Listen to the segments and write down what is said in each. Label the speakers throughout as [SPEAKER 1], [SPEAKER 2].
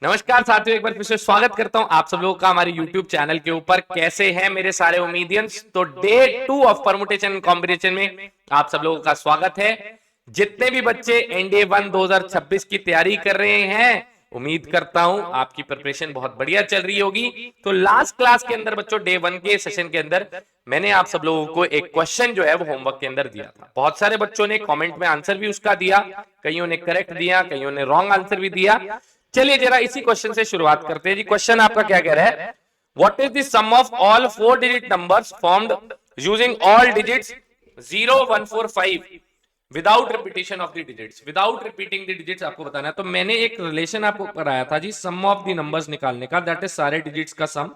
[SPEAKER 1] नमस्कार साथियों, एक बार फिर से स्वागत करता हूं आप सब लोगों का हमारे YouTube चैनल के ऊपर। कैसे हैं मेरे सारे उमीडियंस? तो day 2 of permutation and combination में आप सब लोगों का स्वागत है। जितने भी बच्चे एनडीए 1 2026 की तैयारी कर रहे हैं, उम्मीद करता हूं आपकी प्रिपरेशन बहुत बढ़िया चल रही होगी। तो लास्ट क्लास के अंदर बच्चों, डे 1 के सेशन के अंदर मैंने आप सब लोगों को एक क्वेश्चन जो है वो होमवर्क के अंदर दिया था। बहुत सारे बच्चों ने कमेंट में आंसर भी उसका दिया, कईयों ने करेक्ट दिया, कईयों ने रॉन्ग आंसर भी दिया। चलिए जरा इसी क्वेश्चन से शुरुआत करते हैं जी। क्वेश्चन आपका क्या कह रहा है? What is the sum of all 4 digit numbers formed using all digits 0 1 4 5 without repetition of the digits? Without repeating the digits आपको बताना है। तो मैंने एक रिलेशन आपको कराया था जी, सम ऑफ द नंबर्स निकालने का, दैट इज सारे डिजिट्स का सम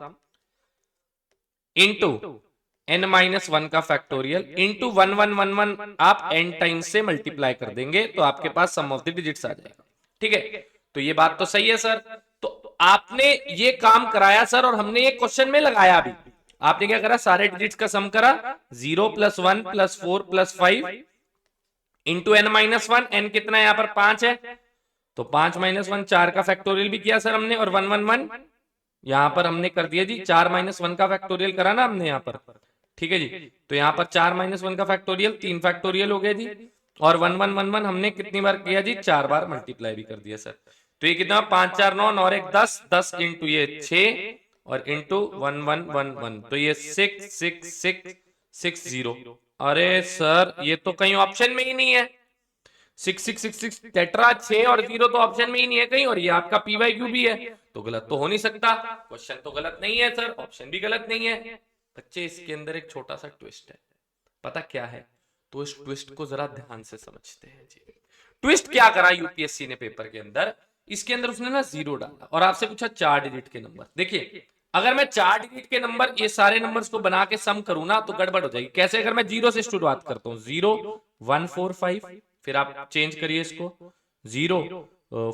[SPEAKER 1] इनटू n माइनस 1 का फैक्टोरियल इनटू 1 1 1 1 आप n टाइम्स से मल्टीप्लाई कर देंगे तो आपके पास सम ऑफ द डिजिट्स आ जाएगा। ठीक है, तो ये बात तो सही है सर। तो आपने ये काम कराया सर, और हमने ये क्वेश्चन में लगाया भी। आपने क्या करा? सारे डिजिट्स का सम करा, 0 + 1 + 4 + 5 इंटू n माइनस 1। n कितना है? यहाँ पर 5 है, तो 5 - 1 4 का फैक्टोरियल भी किया सर हमने, और 1 1 1 यहां पर हमने कर दिया जी। 4 - 1 का फैक्टोरियल करा ना हमने यहाँ पर। ठीक है जी, तो यहाँ पर 4 - 1 का फैक्टोरियल 3 फैक्टोरियल हो गया जी, और 1 1 1 1 हमने कितनी बार किया जी? 4 बार मल्टीप्लाई भी कर दिया सर। तो ये कितना? 5 4 9 9 1 10 10 इंटू ये 6 और इंटू 1 1 1 1, तो ये 6 6 6 6 0। अरे सर ये तो कहीं ऑप्शन में ही नहीं है। 6 6 6 6 टेट्रा 6 और 0 तो ऑप्शन में ही नहीं है कहीं, और ये आपका पीवाईक्यू भी है, तो गलत तो हो नहीं सकता। क्वेश्चन तो गलत नहीं है सर, ऑप्शन भी गलत नहीं है। बच्चे इसके अंदर एक छोटा सा ट्विस्ट है, पता क्या है? तो इस ट्विस्ट को जरा ध्यान से समझते हैं जी। ट्विस्ट क्या करा यूपीएससी ने पेपर के अंदर? इसके अंदर उसने ना 0 डाला और आपसे पूछा 4 डिजिट के नंबर। देखिए, अगर मैं 4 डिजिट के नंबर, ये सारे नंबर्स को बना के सम करूं ना, तो गड़बड़ हो जाएगी। कैसे? अगर मैं 0 से शुरुआत करता हूं, 0 1 4 5, फिर आप चेंज करिए इसको, 0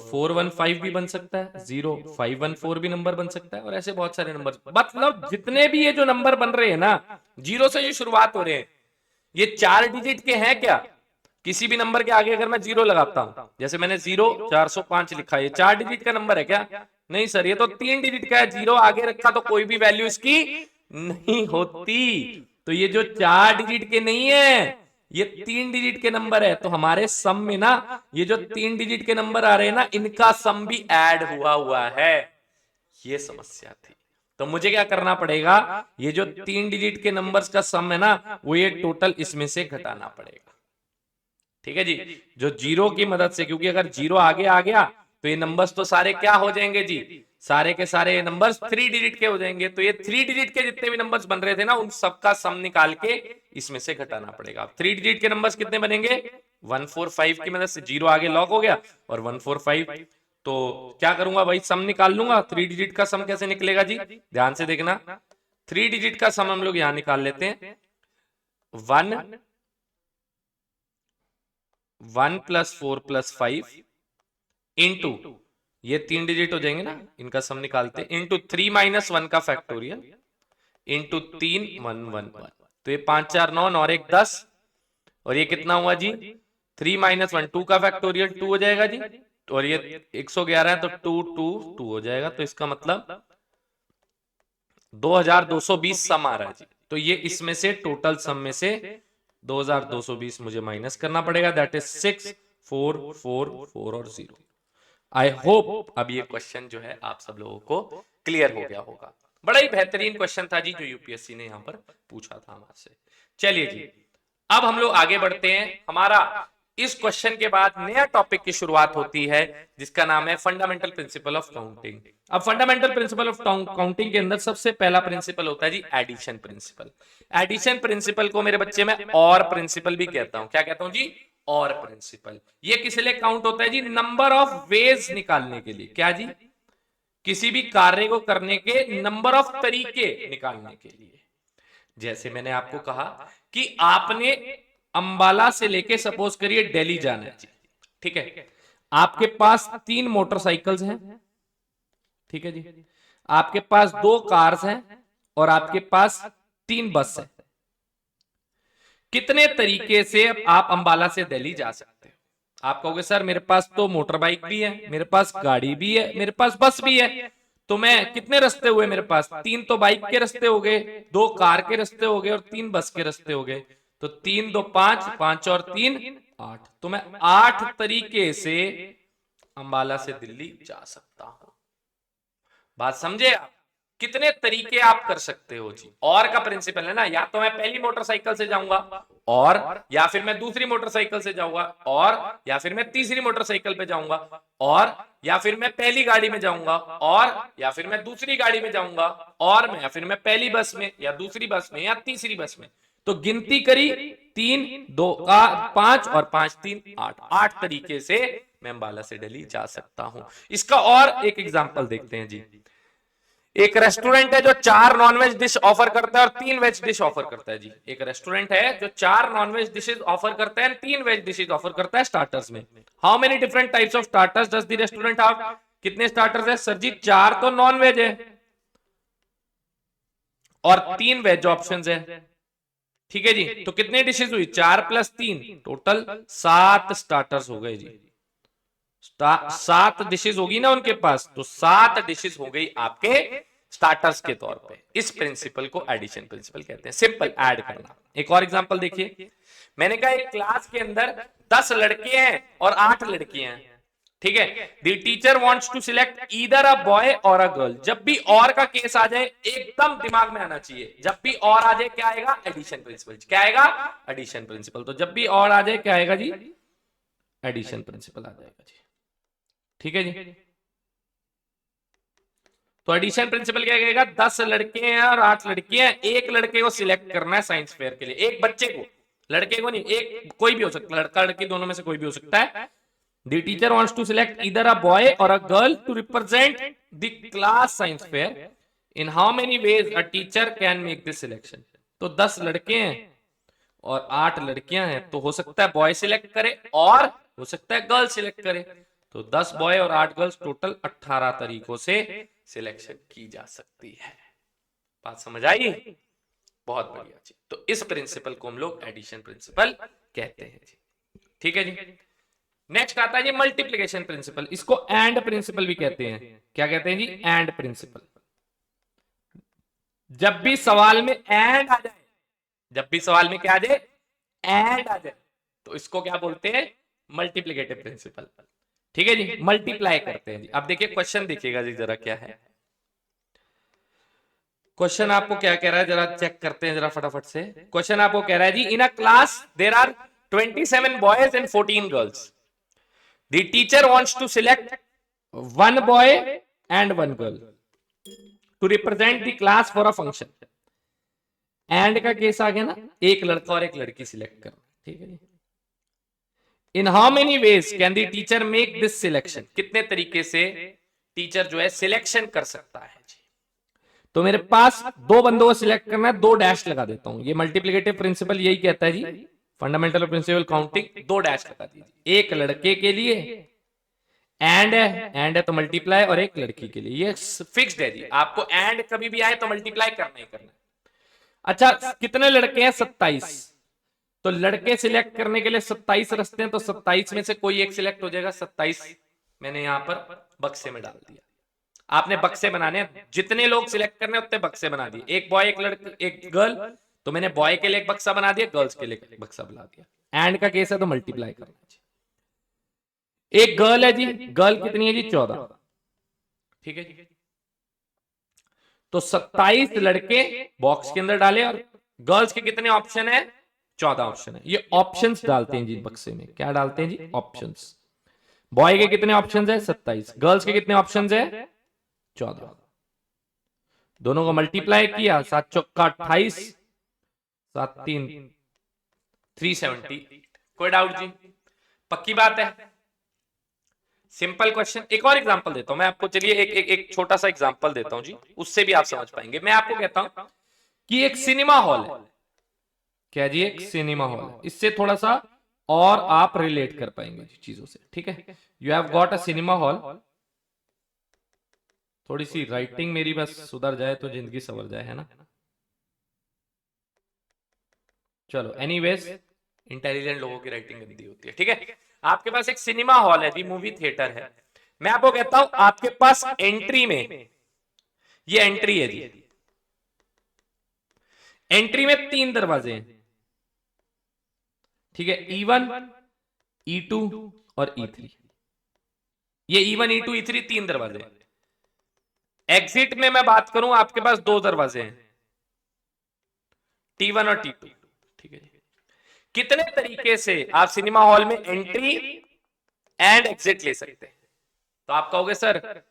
[SPEAKER 1] 4 1 5 भी बन सकता है, 0 5 1 4 भी नंबर बन सकता है, और ऐसे बहुत सारे नंबर। मतलब जितने भी ये जो नंबर बन रहे हैं ना, 0 से जो शुरुआत हो रहे हैं, ये 4 डिजिट के हैं क्या? किसी भी नंबर के आगे अगर मैं 0 लगाता हूं, जैसे मैंने 0 405 लिखा, ये 4 डिजिट का नंबर है क्या? नहीं सर, ये तो 3 डिजिट का है। 0 आगे रखा तो कोई भी वैल्यू इसकी नहीं होती। तो ये जो 4 डिजिट के नहीं है, ये 3 डिजिट के नंबर है। तो हमारे सम में ना ये जो 3 डिजिट के नंबर आ रहे हैं ना, इनका सम भी ऐड हुआ है। ये समस्या थी। तो मुझे क्या करना पड़ेगा? ये जो 3 डिजिट के नंबर्स का सम है ना, वो ये टोटल इसमें से घटाना पड़ेगा। ठीक है जी, जो 0 की मदद से, क्योंकि अगर 0 आगे आ गया तो ये नंबर्स तो सारे क्या हो जाएंगे जी? सारे के सारे नंबर्स 3 डिजिट के हो जाएंगे। तो ये 3 डिजिट के जितने भी नंबर्स बन रहे थे ना, उन सबका सम निकाल के इसमें से घटाना पड़ेगा। 3 डिजिट के नंबर्स कितने बनेंगे? 145 की मदद से 0 आगे लॉक हो गया, और 145। तो क्या करूंगा भाई? सम निकाल लूंगा। 3 डिजिट का सम कैसे निकलेगा जी? ध्यान से देखना। 3 डिजिट का सम हम लोग यहां निकाल लेते हैं। 1 + 4 + 5 इंटू, ये 3 डिजिट हो जाएंगे ना, इनका सम निकालते, इंटू 3 - 1 का फैक्टोरियल इंटू 3 1 1 1। तो ये 5 4 9 9 1 10, और ये कितना हुआ जी? 3 - 1 2 का फैक्टोरियल 2 हो जाएगा जी, और ये 111 है तो 2 2 2 हो जाएगा। तो इसका मतलब 2220 सम आ रहा है जी। तो ये इसमें से टोटल सम में से 2220 मुझे माइनस करना पड़ेगा, दैट इज 6 4 4 4 और 0। आई होप अब ये क्वेश्चन जो है आप सब लोगों को क्लियर हो गया होगा। बड़ा ही बेहतरीन क्वेश्चन था जी, जो यूपीएससी ने यहां पर पूछा था हमारे से। चलिए जी, अब हम लोग आगे बढ़ते हैं। हमारा इस क्वेश्चन के बाद नया टॉपिक की शुरुआत होती है, जिसका नाम है फंडामेंटल प्रिंसिपल ऑफ काउंटिंग। अब फंडामेंटल प्रिंसिपल ऑफ काउंटिंग के अंदर सबसे पहला प्रिंसिपल होता है जी एडिशन प्रिंसिपल। एडिशन प्रिंसिपल को मेरे बच्चे में और प्रिंसिपल भी कहता हूं। क्या कहता हूं जी? और प्रिंसिपल। ये किस लिए काउंट होता है जी? नंबर ऑफ वेज निकालने के लिए। क्या जी? किसी भी कार्य को करने के नंबर ऑफ तरीके निकालने के लिए। जैसे मैंने आपको कहा कि आपने अंबाला से लेके सपोज करिए दिल्ली जाना है जी। ठीक है, आपके पास 3 मोटरसाइकिल्स हैं। ठीक है जी, आपके पास 2 कार्स हैं, और आपके पास 3 बस है। कितने तरीके से आप अंबाला से दिल्ली जा सकते हो? आप कहोगे सर मेरे पास तो मोटर बाइक भी है, मेरे पास गाड़ी भी है, मेरे पास बस भी है, तो मैं कितने रास्ते हुए मेरे पास? 3 तो बाइक के रास्ते हो गए, 2 कार के रास्ते हो गए और 3 बस के रास्ते हो गए। तो 3 2 5, 5 और 3 8, तो मैं 8 तरीके से अंबाला से दिल्ली जा सकता हूं। बात समझे आप? कितने तरीके आप कर सकते हो जी। और का प्रिंसिपल है ना, या तो मैं पहली मोटरसाइकिल से जाऊंगा, और या फिर मैं दूसरी मोटरसाइकिल से जाऊंगा, और या फिर मैं तीसरी मोटरसाइकिल पे जाऊंगा, और या फिर मैं पहली गाड़ी में जाऊंगा, और या फिर मैं दूसरी गाड़ी में जाऊंगा, और मैं या फिर मैं पहली बस में या दूसरी बस में या तीसरी बस में। तो गिनती करी, 3 2 का 5 और 5 3 8, 8 तरीके से मैं अंबाला से दिल्ली जा सकता हूं। इसका और एक एग्जांपल देखते हैं जी। एक रेस्टोरेंट है जो 4 नॉनवेज डिश ऑफर करता है और 3 वेज डिश ऑफर करता है जी। एक रेस्टोरेंट है जो 4 नॉनवेज डिशेज ऑफर करता है, 3 वेज डिशेज ऑफर करता है स्टार्टर्स में। How many different types of starters does the restaurant have? कितने स्टार्टर्स है सर जी? 4 तो नॉन वेज है और 3 वेज ऑप्शंस है। ठीक है जी, तो कितने डिशेज हुई? 4 + 3, टोटल 7 स्टार्टर्स हो गए जी। 7 डिशेज होगी ना उनके पास, तो 7 डिशेज हो गई आपके स्टार्टर्स के तौर पे। इस प्रिंसिपल को एडिशन प्रिंसिपल कहते हैं, सिंपल ऐड करना। एक और एग्जांपल देखिए, मैंने कहा एक क्लास के अंदर 10 लड़के हैं और 8 लड़कियां हैं। ठीक है, the teacher wants to select either a boy और अ गर्ल। जब भी और का केस आ जाए एकदम दिमाग में आना चाहिए, जब भी और आ जाए क्या आएगा? Addition principle. क्या आएगा? Addition principle. तो जब भी और आ जाए क्या आएगा जी? एडिशन प्रिंसिपल आ जाएगा जी। ठीक है जी, तो एडिशन प्रिंसिपल क्या कहेगा? 10 लड़के हैं और 8 लड़कियां हैं, एक लड़के को सिलेक्ट करना है साइंस फेयर के लिए, एक बच्चे को, लड़के को नहीं, एक कोई भी हो सकता है, लड़का लड़की दोनों में से कोई भी हो सकता है। The teacher wants to select either a boy और a girl to represent the class science fair. In how many ways a teacher can make this selection? तो 10 लड़के हैं और 8 लड़कियां हैं, तो हो सकता है बॉय सिलेक्ट करे और हो सकता है गर्ल सिलेक्ट करे। तो 10 बॉय और 8 गर्ल्स, टोटल 18 तरीकों से सिलेक्शन की जा सकती है। बात समझ आई? बहुत बढ़िया जी। तो इस प्रिंसिपल को हम लोग एडिशन प्रिंसिपल कहते हैं जी। ठीक है जी। नेक्स्ट आता है जी मल्टीप्लिकेशन प्रिंसिपल। इसको एंड प्रिंसिपल भी कहते हैं। क्या कहते हैं जी? And principal. जब भी सवाल में एंड आ जाए, जब भी सवाल में क्या आ जाए? एंड आ जाए, तो इसको क्या बोलते हैं? Multiplicative principle. ठीक है जी, मल्टीप्लाई करते हैं जी। अब देखिए क्वेश्चन देखिएगा जी जरा क्या है। क्वेश्चन आपको क्या कह रहा है जरा चेक करते हैं जरा फटाफट से। क्वेश्चन आपको कह रहा है जी, in a class there are 27 boys and 14 girls. The teacher wants to select 1 boy and 1 girl to represent the class for a function. And का केस आ गया ना, एक लड़का और एक लड़की सिलेक्ट करना। ठीक है जी। In how many ways can the teacher make this selection? कितने तरीके से टीचर जो है सिलेक्शन कर सकता है जी। तो मेरे पास 2 बंदों को सिलेक्ट करना है, 2 डैश लगा देता हूं। ये मल्टीप्लिकेटिव प्रिंसिपल यही कहता है जी, फंडामेंटल प्रिंसिपल काउंटिंग, 2 डैश लगा दीजिए। एक लड़के के लिए एंड है तो मल्टीप्लाई, और एक लड़की के लिए। ये फिक्स्ड है जी, आपको एंड कभी भी आए तो मल्टीप्लाई करना ही करना। अच्छा, कितने लड़के हैं? 27। तो लड़के सिलेक्ट करने के लिए 27 रस्ते हैं, तो 27 में से कोई एक सिलेक्ट हो जाएगा। 27 मैंने यहां पर बक्से में डाल दिया। आपने बक्से बनाने, जितने लोग सिलेक्ट करने उतने बक्से बना दिए। एक बॉय एक लड़की एक गर्ल, तो मैंने बॉय के लिए एक बक्सा बना दिया, गर्ल्स के लिए एक बक्सा बना दिया। एंड का केस है तो मल्टीप्लाई करना। एक गर्ल है जी, गर्ल कितनी है जी? 14। ठीक है जी, तो 27 लड़के बॉक्स के अंदर डाले और गर्ल्स के कितने ऑप्शन है? 14 ऑप्शन है। ये ऑप्शंस डालते हैं जी बक्से में। क्या डालते हैं जी? ऑप्शंस। बॉय के कितने ऑप्शंस है? 27। गर्ल्स के कितने ऑप्शंस है? 14। दोनों को मल्टीप्लाई किया, 7 चौका 28, 7 3 370। कोई डाउट जी? पक्की बात है? Simple question. एक और एग्जांपल देता हूं मैं आपको, चलिए एक छोटा सा एग्जांपल देता हूं जी, उससे भी आप समझ पाएंगे। मैं आपको कहता हूं कि एक सिनेमा हॉल है। क्या जी? एक सिनेमा हॉल है। इससे थोड़ा सा और आप रिलेट कर पाएंगे चीजों से। ठीक है, you have got a cinema hall. थोड़ी सी राइटिंग मेरी बस सुधर जाए तो जिंदगी संवर जाए, है ना? चलो एनीवेज, इंटेलिजेंट लोगों की राइटिंग गंदी होती है। ठीक है, आपके पास एक सिनेमा हॉल है जी, मूवी थिएटर है। मैं आपको कहता हूं आपके पास एंट्री में, ये एंट्री है जी, एंट्री में 3 दरवाजे हैं, ठीक है, E1, E2 और E3। ये E1, E2, E3 3 दरवाजे। एग्जिट में मैं बात करूं आपके पास 2 दरवाजे हैं, T1 और T2, ठीक है। कितने तरीके से आप सिनेमा हॉल में एंट्री एंड एग्जिट ले सकते हैं? तो आप कहोगे सर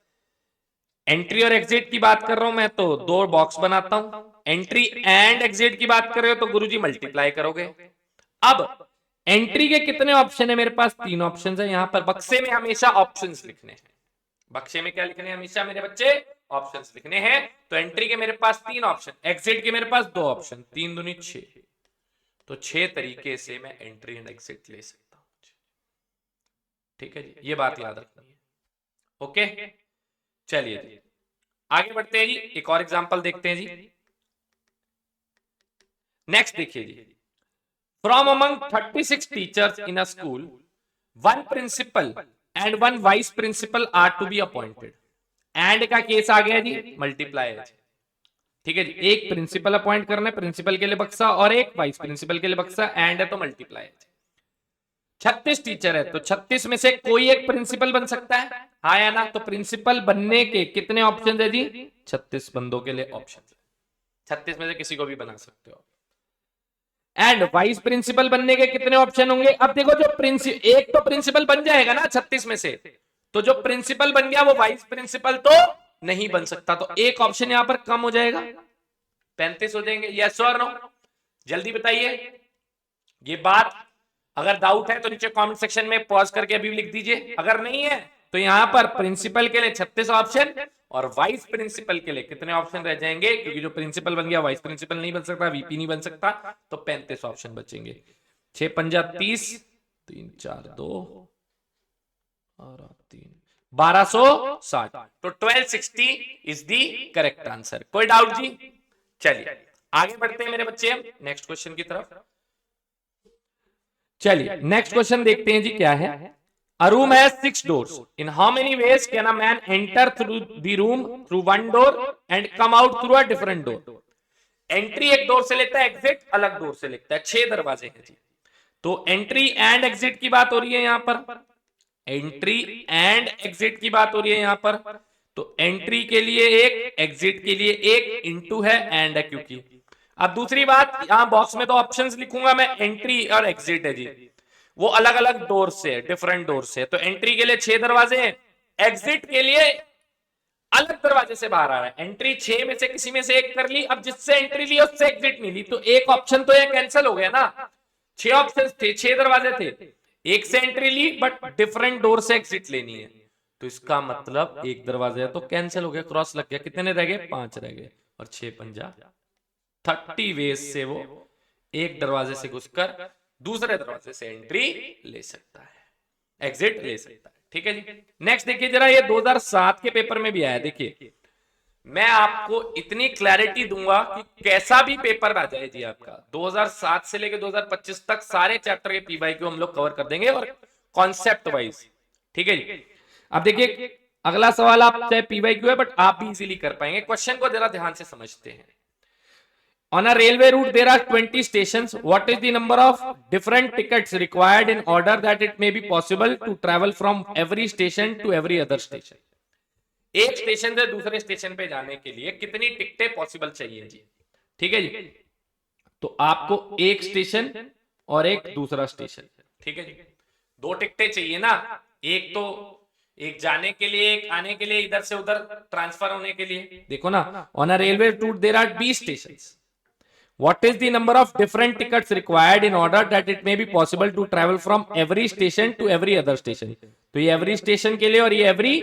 [SPEAKER 1] एंट्री और एग्जिट की बात कर रहा हूं मैं तो 2 बॉक्स बनाता हूं, एंट्री एंड एग्जिट की बात कर रहे हो तो गुरुजी मल्टीप्लाई करोगे। अब एंट्री के कितने ऑप्शन है मेरे पास? 3 ऑप्शन है। यहां पर बक्से में हमेशा ऑप्शंस लिखने हैं। बक्से में क्या लिखने हैं हमेशा मेरे बच्चे? ऑप्शंस लिखने हैं। तो एंट्री के मेरे पास 3 ऑप्शन, एग्जिट के मेरे पास 2 ऑप्शन, 3 दूनी 6। तो 6 तरीके से मैं एंट्री एंड एग्जिट ले सकता हूं। ठीक है जी, ये बात याद रखनी है। ओके, चलिए जी आगे बढ़ते हैं जी, एक और एग्जांपल देखते हैं जी। नेक्स्ट देखिए जी, from among 36 teachers in a school, 1 principal and 1 vice principal are to be appointed. And का केस आ गया जी, मल्टीप्लाई है। ठीक है जी, एक प्रिंसिपल अपॉइंट करना है, प्रिंसिपल के लिए बक्सा, और एक वाइस प्रिंसिपल के लिए बक्सा, एंड है तो मल्टीप्लाई है। 36 टीचर है तो 36 में से कोई एक प्रिंसिपल बन सकता है, हाँ या ना? तो प्रिंसिपल बनने के कितने ऑप्शन है जी? 36 बंदों के लिए ऑप्शन, 36 में से किसी को भी बना सकते हो। एंड वाइस प्रिंसिपल बनने के कितने ऑप्शन होंगे? अब देखो जो एक तो प्रिंसिपल बन जाएगा ना 36 में से, तो जो प्रिंसिपल बन गया वो वाइस प्रिंसिपल तो नहीं बन सकता, तो एक ऑप्शन यहां पर कम हो जाएगा, 35 हो जाएंगे। यस और नो? जल्दी बताइए ये बात। अगर डाउट है तो नीचे कमेंट सेक्शन में पॉज करके अभी लिख दीजिए, अगर नहीं है तो यहां पर प्रिंसिपल के लिए 36 ऑप्शन और वाइस प्रिंसिपल के लिए कितने ऑप्शन रह जाएंगे? क्योंकि जो प्रिंसिपल बन गया वाइस प्रिंसिपल नहीं बन सकता, वीपी नहीं बन सकता, तो 35 ऑप्शन बचेंगे। 6 पंजा 30, 3 4 2 और 3 1260, तो 1260 इज दी करेक्ट आंसर। कोई डाउट जी? चलिए आगे बढ़ते हैं मेरे बच्चे नेक्स्ट क्वेश्चन की तरफ। चलिए नेक्स्ट क्वेश्चन देखते हैं जी क्या है। A room has 6 doors. In how many ways can a man enter through the room through one door and come out through a different door? Entry एक डोर से लेता है, एग्जिट अलग डोर से लेता है। 6 दरवाजे हैं जी। तो एंट्री एंड एग्जिट की बात हो रही है यहां पर, एंट्री एंड एग्जिट की बात हो रही है यहां पर। तो एंट्री के लिए एक, एग्जिट के लिए एक, इंटू है एंड है क्योंकि। अब दूसरी बात, यहां बॉक्स में तो ऑप्शंस लिखूंगा मैं, एंट्री और एग्जिट है जी, वो अलग अलग डोर से, डिफरेंट डोर से। तो एंट्री के लिए 6 दरवाजे हैं, एग्जिट के लिए अलग दरवाजे से बाहर आ रहा है। एंट्री 6 में से किसी में से एक कर ली, अब जिससे एंट्री ली उससे एग्जिट नहीं ली, तो एक ऑप्शन तो ये कैंसिल हो गया ना। 6 ऑप्शन थे, 6 दरवाजे थे, एक से एंट्री ली बट डिफरेंट डोर से एग्जिट लेनी है, तो इसका मतलब एक दरवाजा है तो कैंसिल हो गया, क्रॉस लग गया। कितने रह गए? 5 रह गए, और 6 पंजा 30 वेज से वो एक दरवाजे से घुसकर दूसरे दरवाजे से एंट्री ले सकता है, एग्जिट ले सकता है। ठीक है जी, नेक्स्ट देखिए जरा, ये 2007 के पेपर में भी आया। देखिए मैं आपको इतनी क्लैरिटी दूंगा कि कैसा भी पेपर आ जाए जी आपका, 2007 से लेकर 2025 तक सारे चैप्टर के पीवाईक्यू हम लोग कवर कर देंगे और कॉन्सेप्ट वाइज। ठीक है जी, अब देखिए अगला सवाल, आप चाहे पीवाईक्यू है बट आप भी इजीली कर पाएंगे। क्वेश्चन को जरा ध्यान से समझते हैं। On a railway route, there are 20 stations. What is the number of different tickets required in order that it may be possible to travel from every station to every other station? एक station से दूसरे station पे जाने के लिए कितनी टिकटें possible चाहिए जी? ठीक है जी, तो आपको एक स्टेशन और एक दूसरा स्टेशन, ठीक है जी, 2 टिकटें चाहिए ना, एक तो एक जाने के लिए, एक आने के लिए, इधर से उधर ट्रांसफर होने के लिए। देखो ना, on a railway route there are 20 stations. What is the number of different tickets required in order that it may be possible to travel from every station to every other station? तो ये every station के लिए और ये every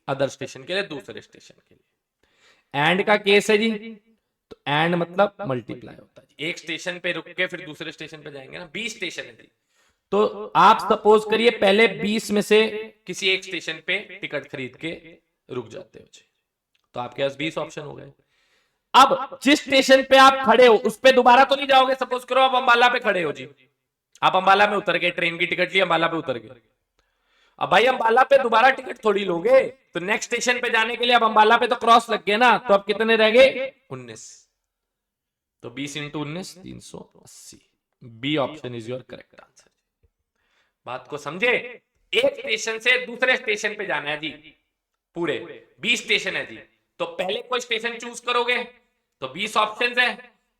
[SPEAKER 1] other station के लिए, दूसरे station के लिए। एंड का केस है जी, तो एंड मतलब मल्टीप्लाई होता है, एक स्टेशन पे रुक के फिर दूसरे स्टेशन पे जाएंगे ना, 20 स्टेशन है जी। तो आप सपोज करिए पहले 20 में से किसी एक स्टेशन पे टिकट खरीद के रुक जाते हो, तो आपके पास 20 ऑप्शन हो गए। अब जिस स्टेशन पे आप खड़े हो उस पे दोबारा तो नहीं जाओगे। सपोज करो आप अंबाला पे खड़े हो जी, आप अंबाला में उतर गए, ट्रेन की टिकट ली, अंबाला पे उतर गए, अब भाई अंबाला पे दोबारा टिकट थोड़ी लोगे, तो नेक्स्ट स्टेशन पे जाने के लिए अब अंबाला पे तो क्रॉस लग गए ना, तो अब कितने रह गए 19, तो 20 into 19 380। B option is your correct answer. बात को समझे, एक स्टेशन से दूसरे स्टेशन पे जाना है जी, पूरे 20 स्टेशन है जी, तो पहले कोई स्टेशन चूज करोगे तो 20 ऑप्शन है।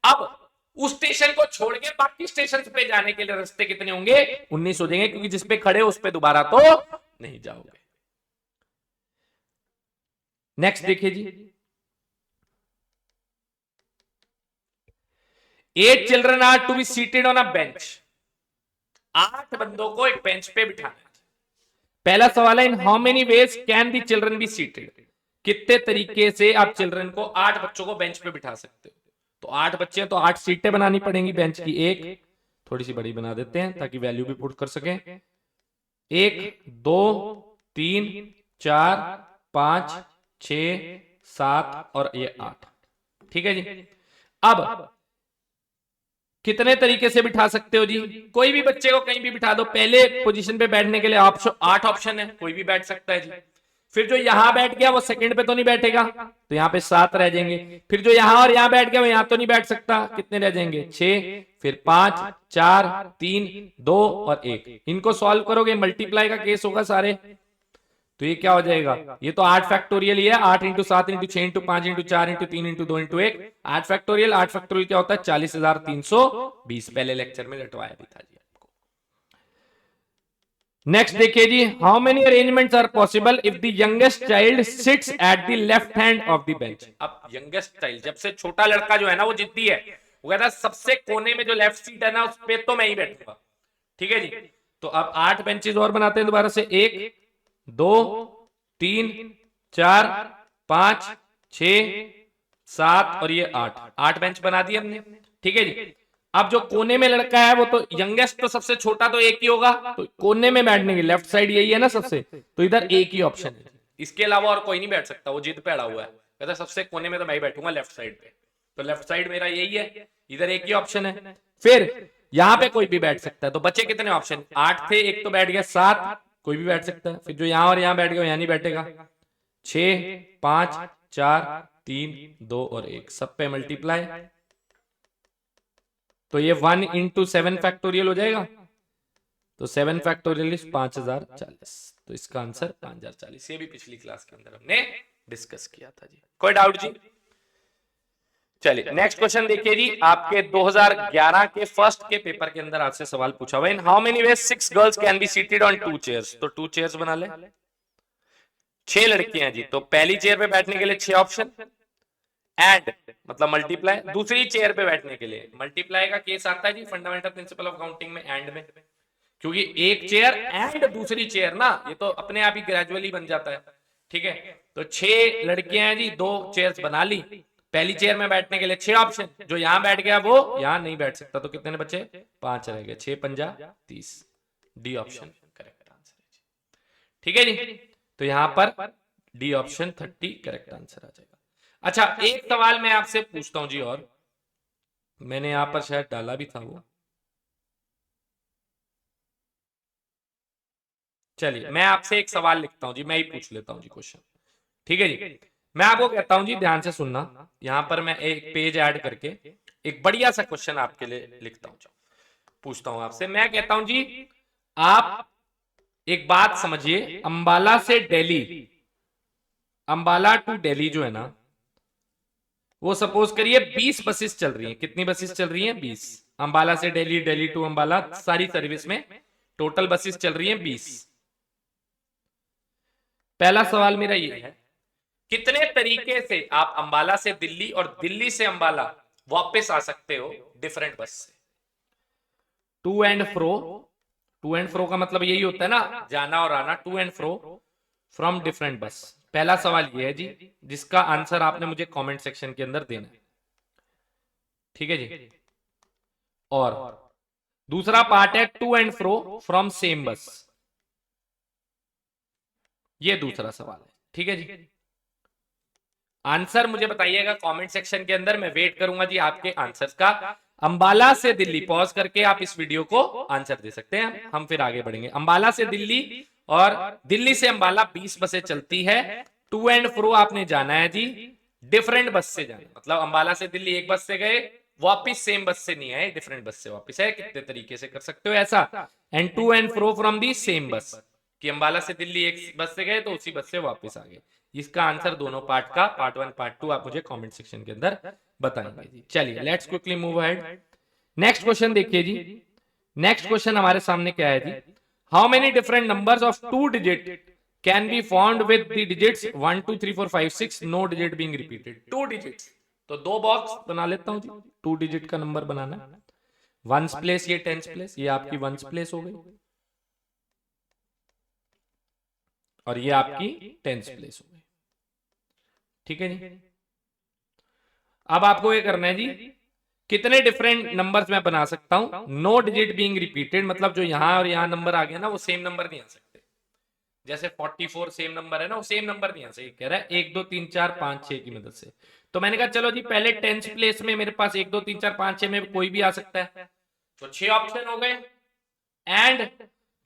[SPEAKER 1] अब उस स्टेशन को छोड़ के बाकी स्टेशन पे जाने के लिए रास्ते कितने होंगे 19 हो जाएंगे, क्योंकि जिसपे खड़े हो उस पे दोबारा तो नहीं जाओगे। नेक्स्ट देखिए जी, 8 children are to be seated on a bench. 8 बंदों को एक बेंच पे बिठाना है। पहला सवाल है, in how many ways can the children be seated, कितने तरीके से आप चिल्ड्रन को 8 बच्चों को बेंच पे बिठा सकते हो। तो 8 बच्चे हैं तो 8 सीटें बनानी पड़ेंगी बेंच की, एक थोड़ी सी बड़ी बना देते हैं ताकि वैल्यू भी पुट कर सके। 1 2 3 4 5 6 7 और ये 8, ठीक है जी। अब कितने तरीके से बिठा सकते हो जी, कोई भी बच्चे को कहीं भी बिठा दो, पहले पोजीशन पे बैठने के लिए 8 ऑप्शन है, कोई भी बैठ सकता है जी। फिर जो यहां बैठ गया वो सेकंड पे तो नहीं बैठेगा, तो यहाँ पे 7 रह जाएंगे। फिर जो यहां और यहां बैठ गया वो यहां तो नहीं बैठ सकता, कितने रह जाएंगे 6, फिर 5 4 3 2 और 1। इनको सॉल्व करोगे, मल्टीप्लाई का केस होगा सारे, तो ये क्या हो जाएगा, ये तो 8 फैक्टोरियल ही है, 8 into 7 into 6 into 5 into 4 into 3 into 2 into 1, 8 factorial. 8 factorial क्या होता है 40,320, पहले लेक्चर में रटवाया भी था जी आपको। नेक्स्ट देखिए जी, how many arrangements are possible if the youngest child sits at the left hand of the bench. अब यंगेस्ट चाइल्ड, जब से छोटा लड़का जो है ना वो जिद्दी है, वो कहता है सबसे कोने में जो लेफ्ट सीट है ना उस पे तो मैं ही बैठूंगा, ठीक है जी। तो अब 8 बेंचेस और बनाते हैं दोबारा से, 1 2 3 4 5 6 7 और ये 8 बेंच बना दिए हमने, ठीक है जी। अब जो कोने में लड़का है वो तो यंगेस्ट, तो सबसे छोटा तो एक ही होगा, तो कोने में बैठने की लेफ्ट साइड यही है ना सबसे, तो इधर एक ही ऑप्शन है, इसके अलावा और कोई नहीं बैठ सकता, वो जिद पे अड़ा हुआ है, कहता सबसे कोने में तो मैं ही बैठूंगा लेफ्ट साइड पे, तो लेफ्ट साइड मेरा यही है, इधर एक ही ऑप्शन है। फिर यहां पे कोई भी बैठ सकता है, तो बचे कितने ऑप्शन, 8 थे, एक तो बैठ गया, 7 कोई भी बैठ सकता है। फिर जो यहां और यहां बैठ गया यहां नहीं बैठेगा, 6 5 4 3 2 और 1, सब पे मल्टीप्लाई, तो ये 1 इंटू 7 फैक्टोरियल हो जाएगा, तो 7 फैक्टोरियल इज 5040, तो इसका आंसर 5040। ये भी पिछली क्लास के अंदर हमने डिस्कस किया था जी, कोई डाउट जी। चलिए नेक्स्ट क्वेश्चन देखिए जी, आपके 2011 के फर्स्ट के पेपर के अंदर आपसे सवाल पूछा हुआ है, in how many veg 6 girls can be seated on 2 chairs. तो 2 चेयर्स बना ले, 6 लड़कियां जी, तो पहली चेयर पे बैठने के लिए 6 ऑप्शन, एंड मतलब मल्टीप्लाई, दूसरी चेयर पे बैठने के लिए मल्टीप्लाई का केस आता है जी फंडामेंटल प्रिंसिपल ऑफ काउंटिंग में, एंड में, क्योंकि एक चेयर एंड दूसरी चेयर ना, ये तो अपने आप ही ग्रेजुअली बन जाता है, ठीक है। तो 6 लड़कियां हैं जी, 2 चेयर्स बना ली, पहली चेयर में बैठने के लिए 6 ऑप्शन, जो यहां बैठ गया वो यहां नहीं बैठ सकता, तो कितने बचे 5 रह गए, 6 पंजा 30, डी ऑप्शन करेक्ट आंसर है जी, ठीक है जी। तो यहां पर डी ऑप्शन 30 करेक्ट आंसर आ जाएगा। अच्छा एक सवाल मैं आपसे पूछता हूं जी, और मैंने यहां पर शायद डाला भी था वो, चलिए मैं आपसे एक सवाल लिखता हूं जी, मैं ही पूछ लेता हूं जी क्वेश्चन, ठीक है जी। मैं आपको कहता हूं जी, ध्यान से सुनना, यहां पर मैं एक पेज ऐड करके एक बढ़िया सा क्वेश्चन आपके लिए लिखता हूं, पूछता हूं आपसे। मैं कहता हूं जी, आप एक बात समझिए, अंबाला से दिल्ली, अंबाला टू दिल्ली जो है ना, वो सपोज करिए 20 बसेस चल रही हैं, कितनी बसेस चल रही हैं 20, अंबाला से दिल्ली, दिल्ली टू अंबाला, सारी सर्विस में टोटल बसेस चल रही हैं 20। पहला सवाल मेरा ये है, कितने तरीके से आप अंबाला से दिल्ली और दिल्ली से अंबाला वापस आ सकते हो डिफरेंट बस से, to and fro, to and fro का मतलब यही होता है ना जाना और आना, to and fro from different bus. पहला सवाल ये है जी, जिसका आंसर आपने मुझे कमेंट सेक्शन के अंदर देना है, ठीक है जी। और दूसरा पार्ट है to and fro from same bus, ये दूसरा सवाल है, ठीक है जी। आंसर मुझे बताइएगा कमेंट सेक्शन के अंदर, मैं वेट करूंगा जी आपके आंसर्स का। अंबाला से दिल्ली, पॉज करके आप इस वीडियो को आंसर दे सकते हैं, हम फिर आगे बढ़ेंगे। अंबाला से दिल्ली और दिल्ली से अंबाला 20 बसें चलती है, टू एंड फ्रो आपने जाना है जी, डिफरेंट बस से जाना, मतलब अंबाला से दिल्ली एक बस से गए, वापिस सेम बस से नहीं आए, डिफरेंट बस से वापिस आए, कितने तरीके से कर सकते हो ऐसा, and to and fro from the same bus, कि अंबाला से दिल्ली एक बस से गए तो उसी बस से वापस आ गए। इसका आंसर दोनों पार्ट का, पार्ट 1 पार्ट 2 आप मुझे कमेंट सेक्शन के अंदर बताएंगे जी। चलिए let's quickly move ahead. Next question देखिए जी, नेक्स्ट क्वेश्चन हमारे सामने क्या है जी, how many different numbers of 2 digit can be found with the digits 1 2 3 4 5 6 no digit being repeated. 2 digits, तो 2 बॉक्स बना लेता हूं जी, 2 डिजिट का नंबर बनाना है, वंस प्लेस ये टेंस प्लेस, ये आपकी वंस प्लेस हो गई और ये आपकी टेंस प्लेस हो गई, ठीक है जी। अब आपको ये करना है जी, कितने डिफरेंट नंबर्स मैं बना सकता हूं, नो डिजिट बीइंग रिपीटेड, मतलब जो यहां और यहां नंबर आ गया ना वो सेम नंबर नहीं आ सकते, जैसे 44 सेम नंबर है ना, वो सेम नंबर नहीं आ सकते, कह रहा है 1 2 3 4 5 6 की मदद से। तो मैंने कहा चलो जी पहले टेंस प्लेस में मेरे पास 1 2 3 4 5 6 में कोई भी आ सकता है, तो 6 ऑप्शन हो गए, एंड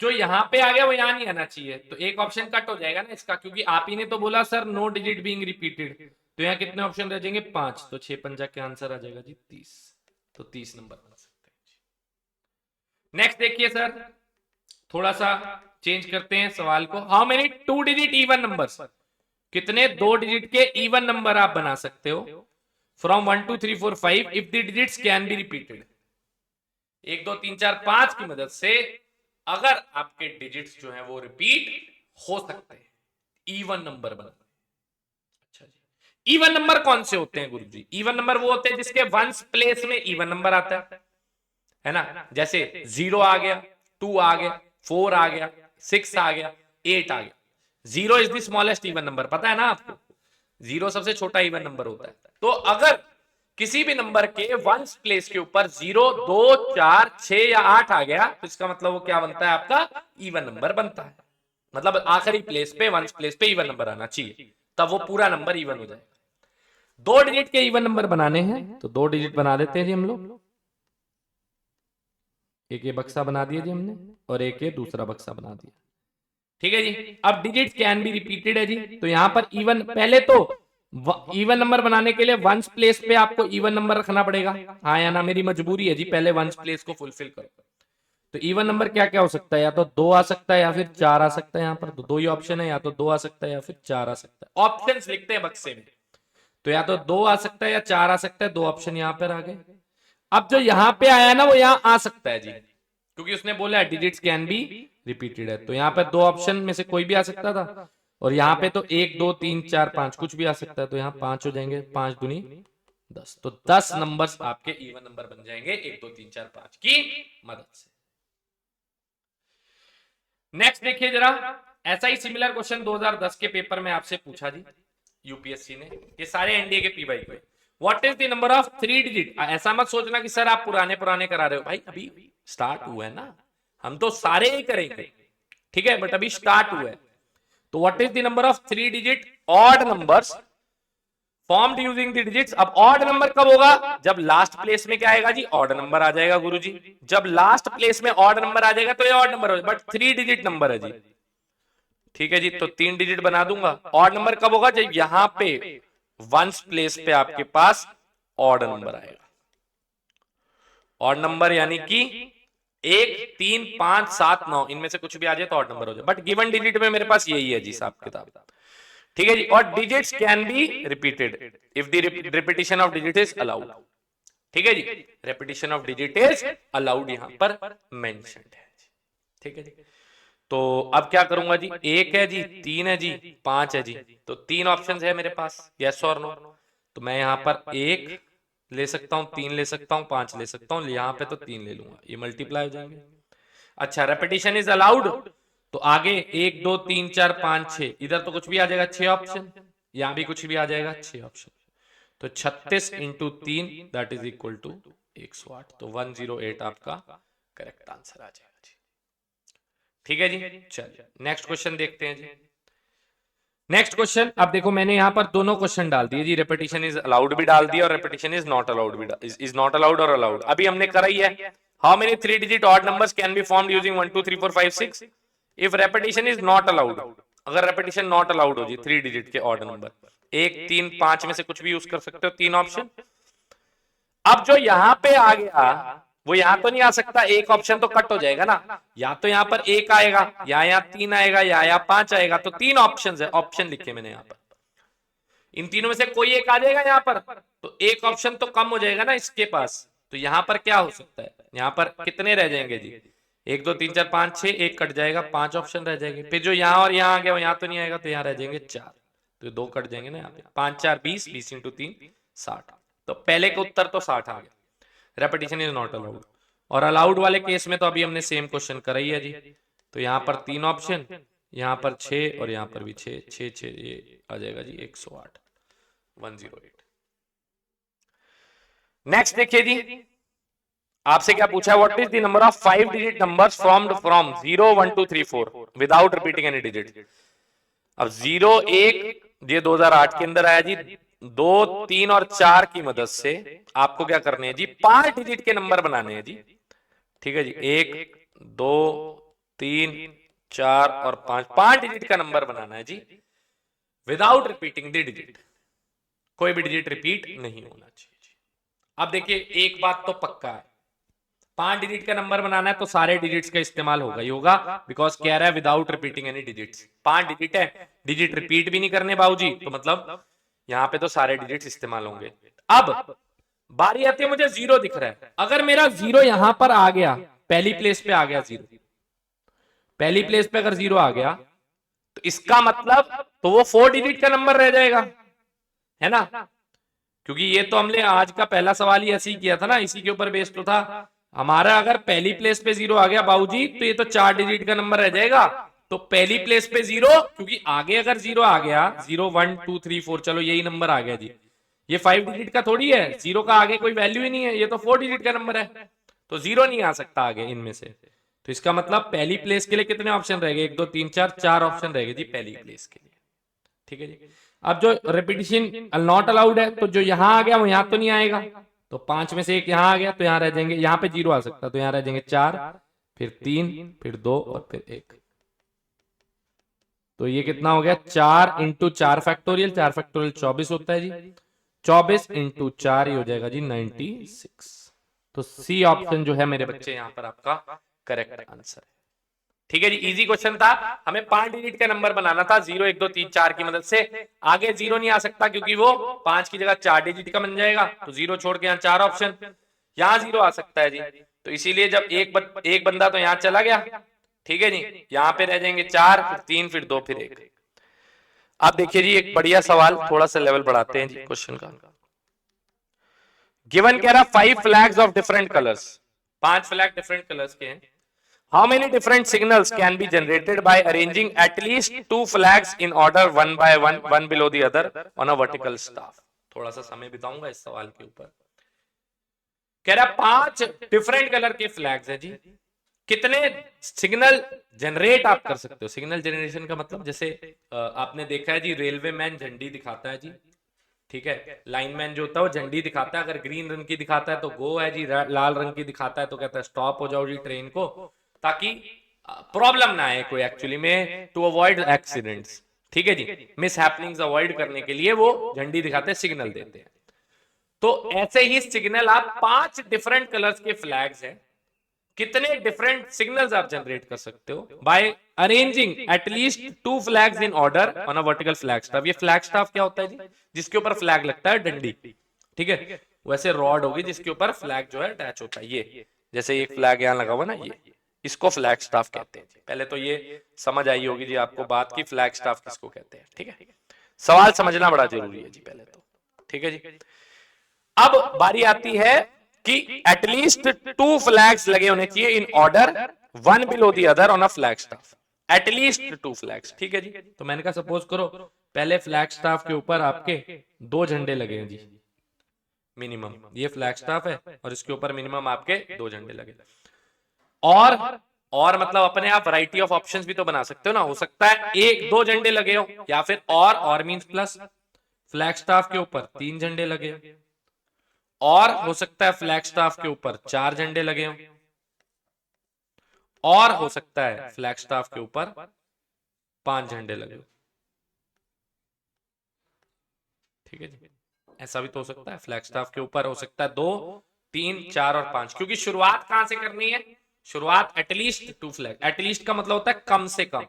[SPEAKER 1] जो यहां पे आ गया वो यहां नहीं आना चाहिए, तो एक ऑप्शन कट हो जाएगा ना इसका, क्योंकि आप ही ने तो बोला sir no digit being repeated, तो यहाँ कितने ऑप्शन रह जाएंगे 5, तो 6 पंजा के आंसर आ जाएगा जी 30, तो 30 नंबर बना सकते हैं। नेक्स्ट देखिए सर, थोड़ा सा चेंज करते हैं सवाल को, how many 2 digit even numbers, कितने 2 डिजिट के इवन नंबर आप बना सकते हो from 1 2 3 4 5 if the digits can be repeated. 1 2 3 4 5 की मदद से अगर आपके डिजिट्स जो है वो रिपीट हो सकते हैं, इवन नंबर बना। अच्छा जी, इवन नंबर कौन से होते हैं गुरुजी? इवन नंबर वो होते हैं जिसके वंस प्लेस में इवन नंबर आता है ना, जैसे 0 आ गया, 2 आ गया, 4 आ गया, 6 आ गया, 8 आ गया। 0 is the smallest even number, पता है ना आपको, 0 सबसे छोटा इवन नंबर होता है। तो अगर किसी भी नंबर के वंस प्लेस के ऊपर 0 2 4 6 या 8 आ गया, तो इसका मतलब वो क्या बनता है, आपका इवन नंबर बनता है, मतलब आखिरी प्लेस पे वंस प्लेस पे इवन नंबर आना चाहिए, तब वो पूरा नंबर इवन हो जाएगा। 2 डिजिट के इवन नंबर बनाने हैं तो 2 डिजिट बना देते हैं जी हम लोग, एक ये बक्सा बना दिया जी हमने और एक ये दूसरा बक्सा बना दिया, ठीक है जी। अब डिजिट्स कैन बी रिपीटेड है जी, तो यहां पर इवन, पहले तो इवन नंबर बनाने के लिए वंस प्लेस पे आपको इवन नंबर रखना पड़ेगा, हाँ या ना, मेरी मजबूरी है जी, पहले वंस प्लेस को फुलफिल करो। तो इवन नंबर क्या क्या हो सकता है, या तो 2 आ सकता है या फिर 4 आ सकता है, यहाँ पर तो 2 ही ऑप्शन है, या तो 2 आ सकता है या फिर 4 आ सकता है, ऑप्शंस लिखते हैं बक्से में, तो या तो 2 आ सकता है या 4 आ सकता है, 2 ऑप्शन यहाँ पर आ गए। अब जो यहाँ पे आया ना वो यहाँ आ सकता है जी, क्योंकि उसने बोला डिजिट्स कैन बी रिपीटेड है, तो यहाँ पे 2 ऑप्शन में से कोई भी आ सकता था, और यहाँ पे तो 1 2 3 4 5 कुछ भी आ सकता है, तो यहाँ 5 हो जाएंगे, 5 दूनी 10, तो 10 नंबर्स आपके इवन नंबर बन जाएंगे 1 2 3 4 5 की मदद से। नेक्स्ट देखिए जरा, ऐसा ही सिमिलर क्वेश्चन 2010 के पेपर में आपसे पूछा जी यूपीएससी ने, ये सारे एनडीए के पीवाई को। What is the number of 3 digit, ऐसा मत सोचना कि सर आप पुराने पुराने करा रहे हो, भाई अभी स्टार्ट हुआ है ना, हम तो सारे ही करेंगे, ठीक है, बट अभी स्टार्ट हुआ है। तो what is the number of 3 digit odd numbers formed using the digits. अब ऑड नंबर कब होगा, जब लास्ट प्लेस में क्या आएगा जी, ऑड नंबर आ जाएगा गुरुजी, जब लास्ट प्लेस में ऑड नंबर आ जाएगा तो ये ऑड नंबर हो जाएगा, बट 3 डिजिट नंबर है जी, ठीक है जी, तो 3 डिजिट बना दूंगा। ऑड नंबर कब होगा, जब यहां पे वंस प्लेस पे आपके पास ऑड नंबर आएगा, ऑड नंबर यानी कि 1 3 5 7 9 इनमें से कुछ भी आ जाए तो ऑड नंबर हो जाए, बट गिवन डिजिट में मेरे पास यही है जी हिसाब किताब, ठीक है जी। और digits can be repeated if the repetition of digit is allowed, ठीक है जी, repetition of digit is allowed यहां पर मेंशन्ड है, ठीक है जी। तो अब क्या करूंगा जी, 1 है जी, 3 है जी, 5 है जी, तो 3 ऑप्शंस है मेरे पास, यस और नो, तो मैं यहां पर 1 ले सकता हूं, 3 ले सकता हूं, 5 ले सकता हूं, यहां पे तो 3 ले लूंगा, ये मल्टीप्लाई हो जाएंगे। अच्छा, रेपिटेशन इज अलाउड, तो आगे 1 2 3 4 5 6, इधर तो कुछ भी आ जाएगा 6 ऑप्शन, यहां भी कुछ भी आ जाएगा 6 ऑप्शन, तो 36 into 3 that is equal to 108, तो 108 आपका करेक्ट आंसर आ जाएगा जी, ठीक है जी। चलिए नेक्स्ट क्वेश्चन देखते हैं जी। नेक्स्ट क्वेश्चन, अब देखो मैंने यहां पर दोनों क्वेश्चन डाल दिए जी, रेपिटेशन इज अलाउड भी डाल दिया और रेपिटेशन इज नॉट अलाउड भी, इज नॉट अलाउड और अलाउड अभी हमने करा ही है। How many 3 digit odd numbers can be formed using 1 2 3 4 5 6, if repetition is not allowed, अगर रेपिटेशन नॉट अलाउड हो जी 3 डिजिट के ऑड नंबर, 1 3 5 में से कुछ भी यूज कर सकते हो, 3 ऑप्शन। अब जो यहां पे आ गया वो यहां तो नहीं आ सकता, एक ऑप्शन तो कट हो जाएगा ना, या तो यहां पर 1 आएगा, या यहाँ 3 आएगा, या यहाँ 5 आएगा, तो 3 ऑप्शन है, ऑप्शन लिखे मैंने यहाँ पर, इन तीनों में से कोई एक आ जाएगा यहाँ पर, तो एक ऑप्शन तो कम हो जाएगा ना इसके पास। तो यहाँ पर क्या हो सकता है, यहाँ पर कितने रह जाएंगे जी, 1 2 3 4 5 6, एक कट जाएगा, 5 ऑप्शन रह जाएंगे, फिर जो यहाँ और यहाँ आ गया वो यहाँ तो नहीं आएगा, तो यहाँ रह जाएंगे 4, तो 2 कट जाएंगे ना यहाँ पे, 5 4 20, 20 इंटू 3 60, तो पहले का उत्तर तो 60 आ गया, रेपिटेशन इज नॉट अलाउड। और अलाउड वाले केस में तो अभी हमने सेम क्वेश्चन करा ही है जी, तो यहाँ पर 3 ऑप्शन, यहाँ पर 6 और यहाँ पर भी 6 6 6, ये आ जाएगा जी 108 108। नेक्स्ट देखिए जी, आपसे क्या पूछा है, what is the number of 5 digit numbers formed from 0 1 2 3 4 without repeating any digit. अब 0 1 ये 2008 के अंदर आया जी, 2 3 और 4 की मदद से आपको क्या करने हैं जी, 5 डिजिट के नंबर बनाने हैं जी, ठीक है जी, 1 2 3 4 और 5, 5 डिजिट का नंबर बनाना है जी, विदाउट रिपीटिंग द डिजिट, कोई भी डिजिट रिपीट नहीं होना चाहिए जी। अब देखिए एक बात तो पक्का है, 5 डिजिट का नंबर बनाना है तो सारे डिजिट्स का इस्तेमाल होगा ही होगा, बिकॉज कह रहा है without repeating any digits, 5 digit है, डिजिट रिपीट भी नहीं करने बाबूजी, तो मतलब यहाँ पे तो सारे डिजिट्स इस्तेमाल होंगे। अब बारी आती है, मुझे 0 दिख रहा है, अगर मेरा 0 यहां पर आ गया, पहली प्लेस पे आ गया 0, पहली प्लेस पे अगर 0 आ गया तो इसका मतलब तो वो 4 डिजिट का नंबर रह जाएगा, है ना, क्योंकि ये तो हमने आज का पहला सवाल ही ऐसे ही किया था ना, इसी के ऊपर बेस्ड तो था हमारा। अगर पहली प्लेस पे 0 आ गया बाबूजी तो ये तो 4 डिजिट का नंबर रह जाएगा, तो पहली प्लेस पे 0, क्योंकि आगे अगर 0 आ गया, 0 1 2 3 4, चलो यही नंबर आ गया जी, ये 5 डिजिट का थोड़ी है, 0 का आगे कोई वैल्यू ही नहीं है, ये तो 4 डिजिट का नंबर है, तो 0 नहीं आ सकता आगे इनमें से। तो इसका मतलब पहली प्लेस के लिए कितने ऑप्शन रहेंगे, 1 2 3 4, 4 ऑप्शन रहेंगे जी पहली प्लेस के लिए, ठीक है जी। अब जो रिपीटिशन नॉट अलाउड है, तो जो यहां आ गया वो यहां तो नहीं आएगा, तो 5 में से एक यहां आ गया, तो यहां रह जाएंगे, यहां पे 0 आ सकता, तो यहां रह जाएंगे 4, फिर 3, फिर 2 और फिर 1, तो ये कितना हो गया, 4 इंटू 4 फैक्टोरियल, 4 फैक्टोरियल 24 होता है जी, 24 इंटू 4 ही हो जाएगा जी 96। तो सी ऑप्शन जो है मेरे बच्चे यहाँ पर आपका करेक्ट आंसर है, ठीक है जी। इजी क्वेश्चन था, हमें 5 डिजिट का नंबर बनाना था 0 1 2 3 4 की मदद से, आगे 0 नहीं आ सकता क्योंकि वो 5 की जगह 4 डिजिट का बन जाएगा, तो 0 छोड़ के यहाँ 4 ऑप्शन, यहाँ 0 आ सकता है जी, तो इसीलिए जब एक बंदा तो यहाँ चला गया, ठीक है जी, यहाँ पे रह जाएंगे 4, फिर 3, फिर 2, फिर 1। अब देखिए जी एक बढ़िया सवाल, थोड़ा सा लेवल बढ़ाते हैं जी क्वेश्चन का। गिवन कह रहा 5 flags of different colours, 5 flag different colours के हैं, how many different signals can be generated by arranging at least 2 flags in order one by one, one below the other on a vertical staff। थोड़ा सा समय बिताऊंगा इस सवाल के ऊपर। कह रहा 5 डिफरेंट कलर के फ्लैग्स है जी, कितने सिग्नल जनरेट आप कर सकते हो। सिग्नल जनरेशन का मतलब जैसे आपने देखा है जी, रेलवे मैन झंडी दिखाता है जी, ठीक है, लाइनमैन जो होता है वो झंडी दिखाता है, अगर ग्रीन रंग की दिखाता है तो गो है जी, लाल रंग की दिखाता है तो कहता है स्टॉप हो जाओ जी ट्रेन को, ताकि प्रॉब्लम ना आए कोई एक्चुअली में, टू अवॉइड एक्सीडेंट्स, ठीक है जी, मिस हैपनिंग्स अवॉइड करने के लिए वो झंडी दिखाते हैं, सिग्नल देते हैं। तो ऐसे ही सिग्नल आप 5 डिफरेंट कलर्स के फ्लैग्स हैं, कितने डिफरेंट सिग्नल्स आप जनरेट कर सकते हो by arranging at least 2 flags in order on a vertical flag staff. ये फ्लैग स्टाफ क्या होता है जी, जिसके ऊपर फ्लैग लगता है, डंडी, ठीक है, वैसे रॉड होगी जिसके ऊपर फ्लैग जो है अटैच होता है, ये जैसे एक फ्लैग यहां लगा हुआ ना, ये इसको फ्लैग स्टाफ कहते हैं। पहले तो ये समझ आई होगी जी आपको बात की फ्लैग स्टाफ किसको कहते हैं, ठीक है, सवाल समझना बड़ा जरूरी है जी पहले तो, ठीक है जी। अब बारी आती है कि एटलीस्ट 2 फ्लैग्स लगे होने चाहिए in order one below the other on a flag staff, at least 2 flags, ठीक है जी। तो मैंने कहा सपोज करो पहले फ्लैग स्टाफ के ऊपर आपके 2 झंडे लगे हैं जी, मिनिमम, ये फ्लैग स्टाफ है और इसके ऊपर मिनिमम आपके 2 झंडे लगे, और मतलब अपने आप वैरायटी ऑफ ऑप्शंस भी तो बना सकते हो ना, हो सकता है 1 2 झंडे लगे हो, या फिर और मींस प्लस फ्लैग स्टाफ के ऊपर 3 झंडे लगे हो, और हो सकता है फ्लैग स्टाफ के ऊपर 4 झंडे लगे हो, और हो सकता है फ्लैग स्टाफ के ऊपर 5 झंडे लगे हो। ठीक है जी, ऐसा भी तो हो सकता है, फ्लैग स्टाफ के ऊपर हो सकता है 2, 3, 4 और 5, क्योंकि शुरुआत कहां से करनी है? शुरुआत एटलीस्ट 2 फ्लैग, एटलीस्ट का मतलब होता है कम से कम।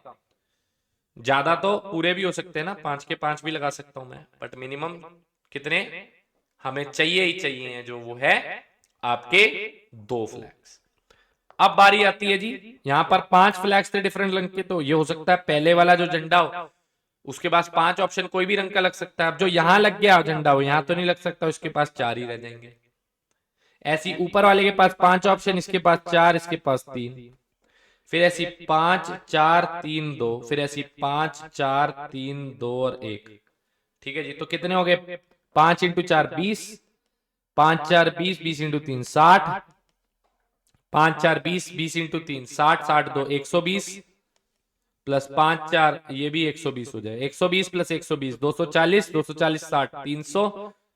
[SPEAKER 1] ज्यादा तो पूरे भी हो सकते हैं ना, 5 के 5 भी लगा सकता हूं मैं, बट मिनिमम कितने हमें चाहिए ही चाहिए हैं, जो वो है आपके 2 फ्लैग्स। अब बारी आती है जी, यहां पर 5 फ्लैग्स थे डिफरेंट रंग के, तो ये हो सकता है पहले वाला जो झंडा हो उसके पास 5 ऑप्शन कोई भी रंग का लग सकता है। अब जो यहां लग गया झंडा वो यहां तो नहीं लग सकता, उसके पास 4 ही रह जाएंगे। ऐसी ऊपर वाले के पास 5 ऑप्शन, इसके पास 4, इसके पास 3, फिर ऐसी 5, 4, 3, 2, फिर ऐसी 5, 4, 3, 2 और 1। ठीक है जी, तो कितने हो गए? 5 इंटू 4 20, 5 4 20, 20 इंटू 3 60, 5 4 20, 20 इंटू 3 60, 60 2 120, प्लस 5 4 ये भी 120 हो जाए, 120 प्लस 120 240, 240 60 300,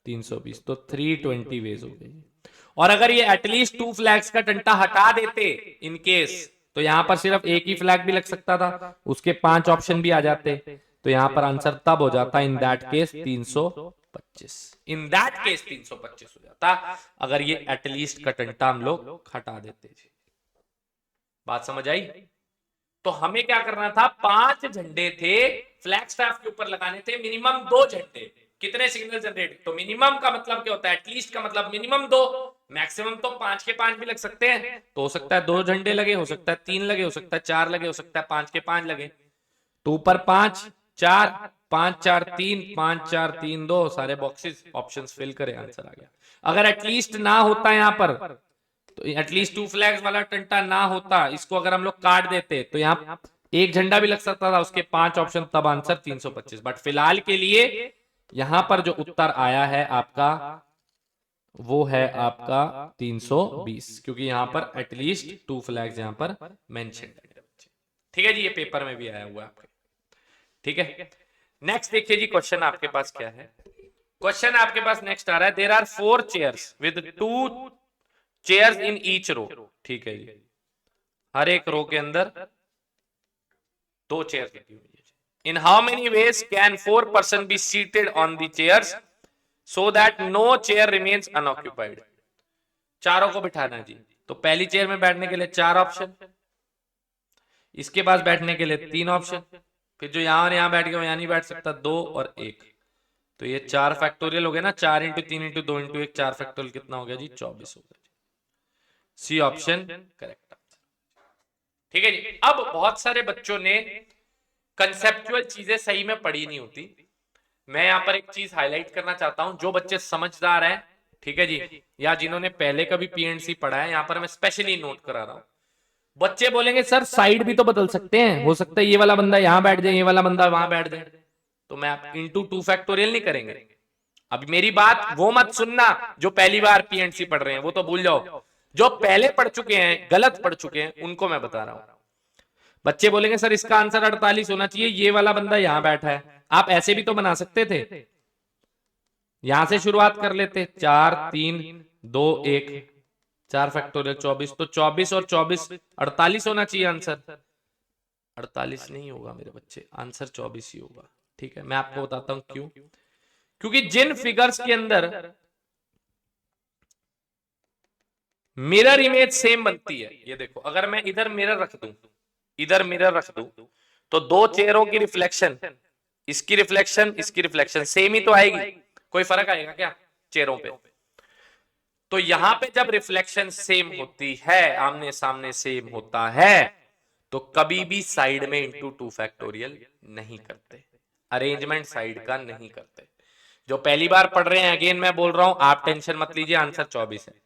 [SPEAKER 1] 320, तो 320 वेज हो गई। और अगर ये एटलीस्ट 2 फ्लैग्स का टंटा हटा देते इन केस, तो यहां पर सिर्फ एक ही फ्लैग भी लग सकता था, उसके 5 ऑप्शन भी आ जाते, तो यहां पर आंसर तब हो जाता in that case 325, in that case 325 हो जाता अगर ये एटलीस्ट का टंटा हम लोग हटा देते। बात समझ आई? तो हमें क्या करना था? 5 झंडे थे, फ्लैग स्टाफ के ऊपर लगाने थे, मिनिमम 2 झंडे। कितने सिग्नल जनरेट? तो मिनिमम का मतलब क्या होता है? एटलीस्ट का मतलब मिनिमम 2, मैक्सिमम तो 5 के 5 भी लग सकते हैं। तो हो सकता है 2 झंडे लगे, हो सकता है 3 लगे, हो सकता है 4 लगे, हो सकता है 5 के 5 लगे। तो ऊपर 5 4 5 4 3 5 4 3 2 सारे बॉक्सेस ऑप्शंस फिल करे, आंसर आ गया। अगर एटलीस्ट ना होता यहां पर, तो एटलीस्ट 2 फ्लैग्स वाला टंटा ना होता, इसको अगर हम लोग काट देते तो यहाँ एक झंडा भी लग सकता था, उसके 5 ऑप्शन, तब आंसर 325। बट फिलहाल के लिए यहां पर जो उत्तर आया है आपका वो है आपका 320, क्योंकि यहां पर एटलीस्ट 2 फ्लैग्स यहां पर मेंशन है। ठीक है जी, ये पेपर में भी आया हुआ है आपके। ठीक है, नेक्स्ट देखिए जी, क्वेश्चन आपके पास क्या है? क्वेश्चन आपके पास नेक्स्ट आ रहा है, there are 4 chairs with 2 chairs in each row. ठीक है जी, हर एक रो के अंदर 2 चेयर लगी हुई है। In how many ways can 4 person be seated on the chairs so that no chair remains unoccupied? चारों को बिठाना है जी, तो पहली चेयर में बैठने के लिए 4 ऑप्शन, इसके पास बैठने के लिए 3 ऑप्शन, फिर जो यहां और यहां बैठ गया वो यहां नहीं बैठ सकता, 2 और 1। तो ये 4 फैक्टोरियल हो गया ना, 4 इंटू 3 इंटू 2 इंटू 1, 4 फैक्टोरियल कितना हो गया जी? 24 हो गया। C option correct answer. ठीक है जी, अब बहुत सारे बच्चों ने कंसेप्चुअल चीजें सही में पढ़ी नहीं होती। मैं यहां पर एक चीज हाईलाइट करना चाहता हूं, जो बच्चे समझदार हैं, ठीक है जी, या जिन्होंने पहले कभी पीएनसी पढ़ा है, यहां पर मैं स्पेशली नोट करा रहा हूं। बच्चे बोलेंगे सर साइड भी तो बदल सकते हैं, हो सकता है ये वाला बंदा यहां बैठ जाए, ये वाला बंदा वहां बैठ जाए, तो मैं आप इंटू 2 फैक्टोरियल नहीं करेंगे। अभी मेरी बात वो मत सुनना जो पहली बार पीएनसी पढ़ रहे हैं, वो तो भूल जाओ। जो पहले पढ़ चुके हैं, गलत पढ़ चुके हैं, उनको मैं बता रहा हूं। बच्चे बोलेंगे सर इसका आंसर 48 होना चाहिए, ये वाला बंदा यहां बैठा है। आप ऐसे भी तो बना सकते थे, यहां से शुरुआत कर लेते, 4 3 2 1, 4 फैक्टोरियल 24, तो 24 और 24 48 होना चाहिए आंसर। 48 नहीं होगा मेरे बच्चे, आंसर 24 ही होगा। ठीक है, मैं आपको बताता हूं क्यों। क्योंकि जिन फिगर्स के अंदर मिरर इमेज सेम बनती है, ये देखो, अगर मैं इधर मिरर रख दूं, इधर मिरर रख दूं, तो 2 चेयरों की रिफ्लेक्शन, इसकी रिफ्लेक्शन, इसकी रिफ्लेक्शन सेम ही तो आएगी। कोई फर्क आएगा क्या चेयरों पे? तो यहां पे जब रिफ्लेक्शन सेम होती है, आमने सामने सेम होता है, तो कभी भी साइड में इंटू 2 फैक्टोरियल नहीं करते, अरेंजमेंट साइड का नहीं करते। जो पहली बार पढ़ रहे हैं, अगेन मैं बोल रहा हूं, आप टेंशन मत लीजिए, आंसर 24 है।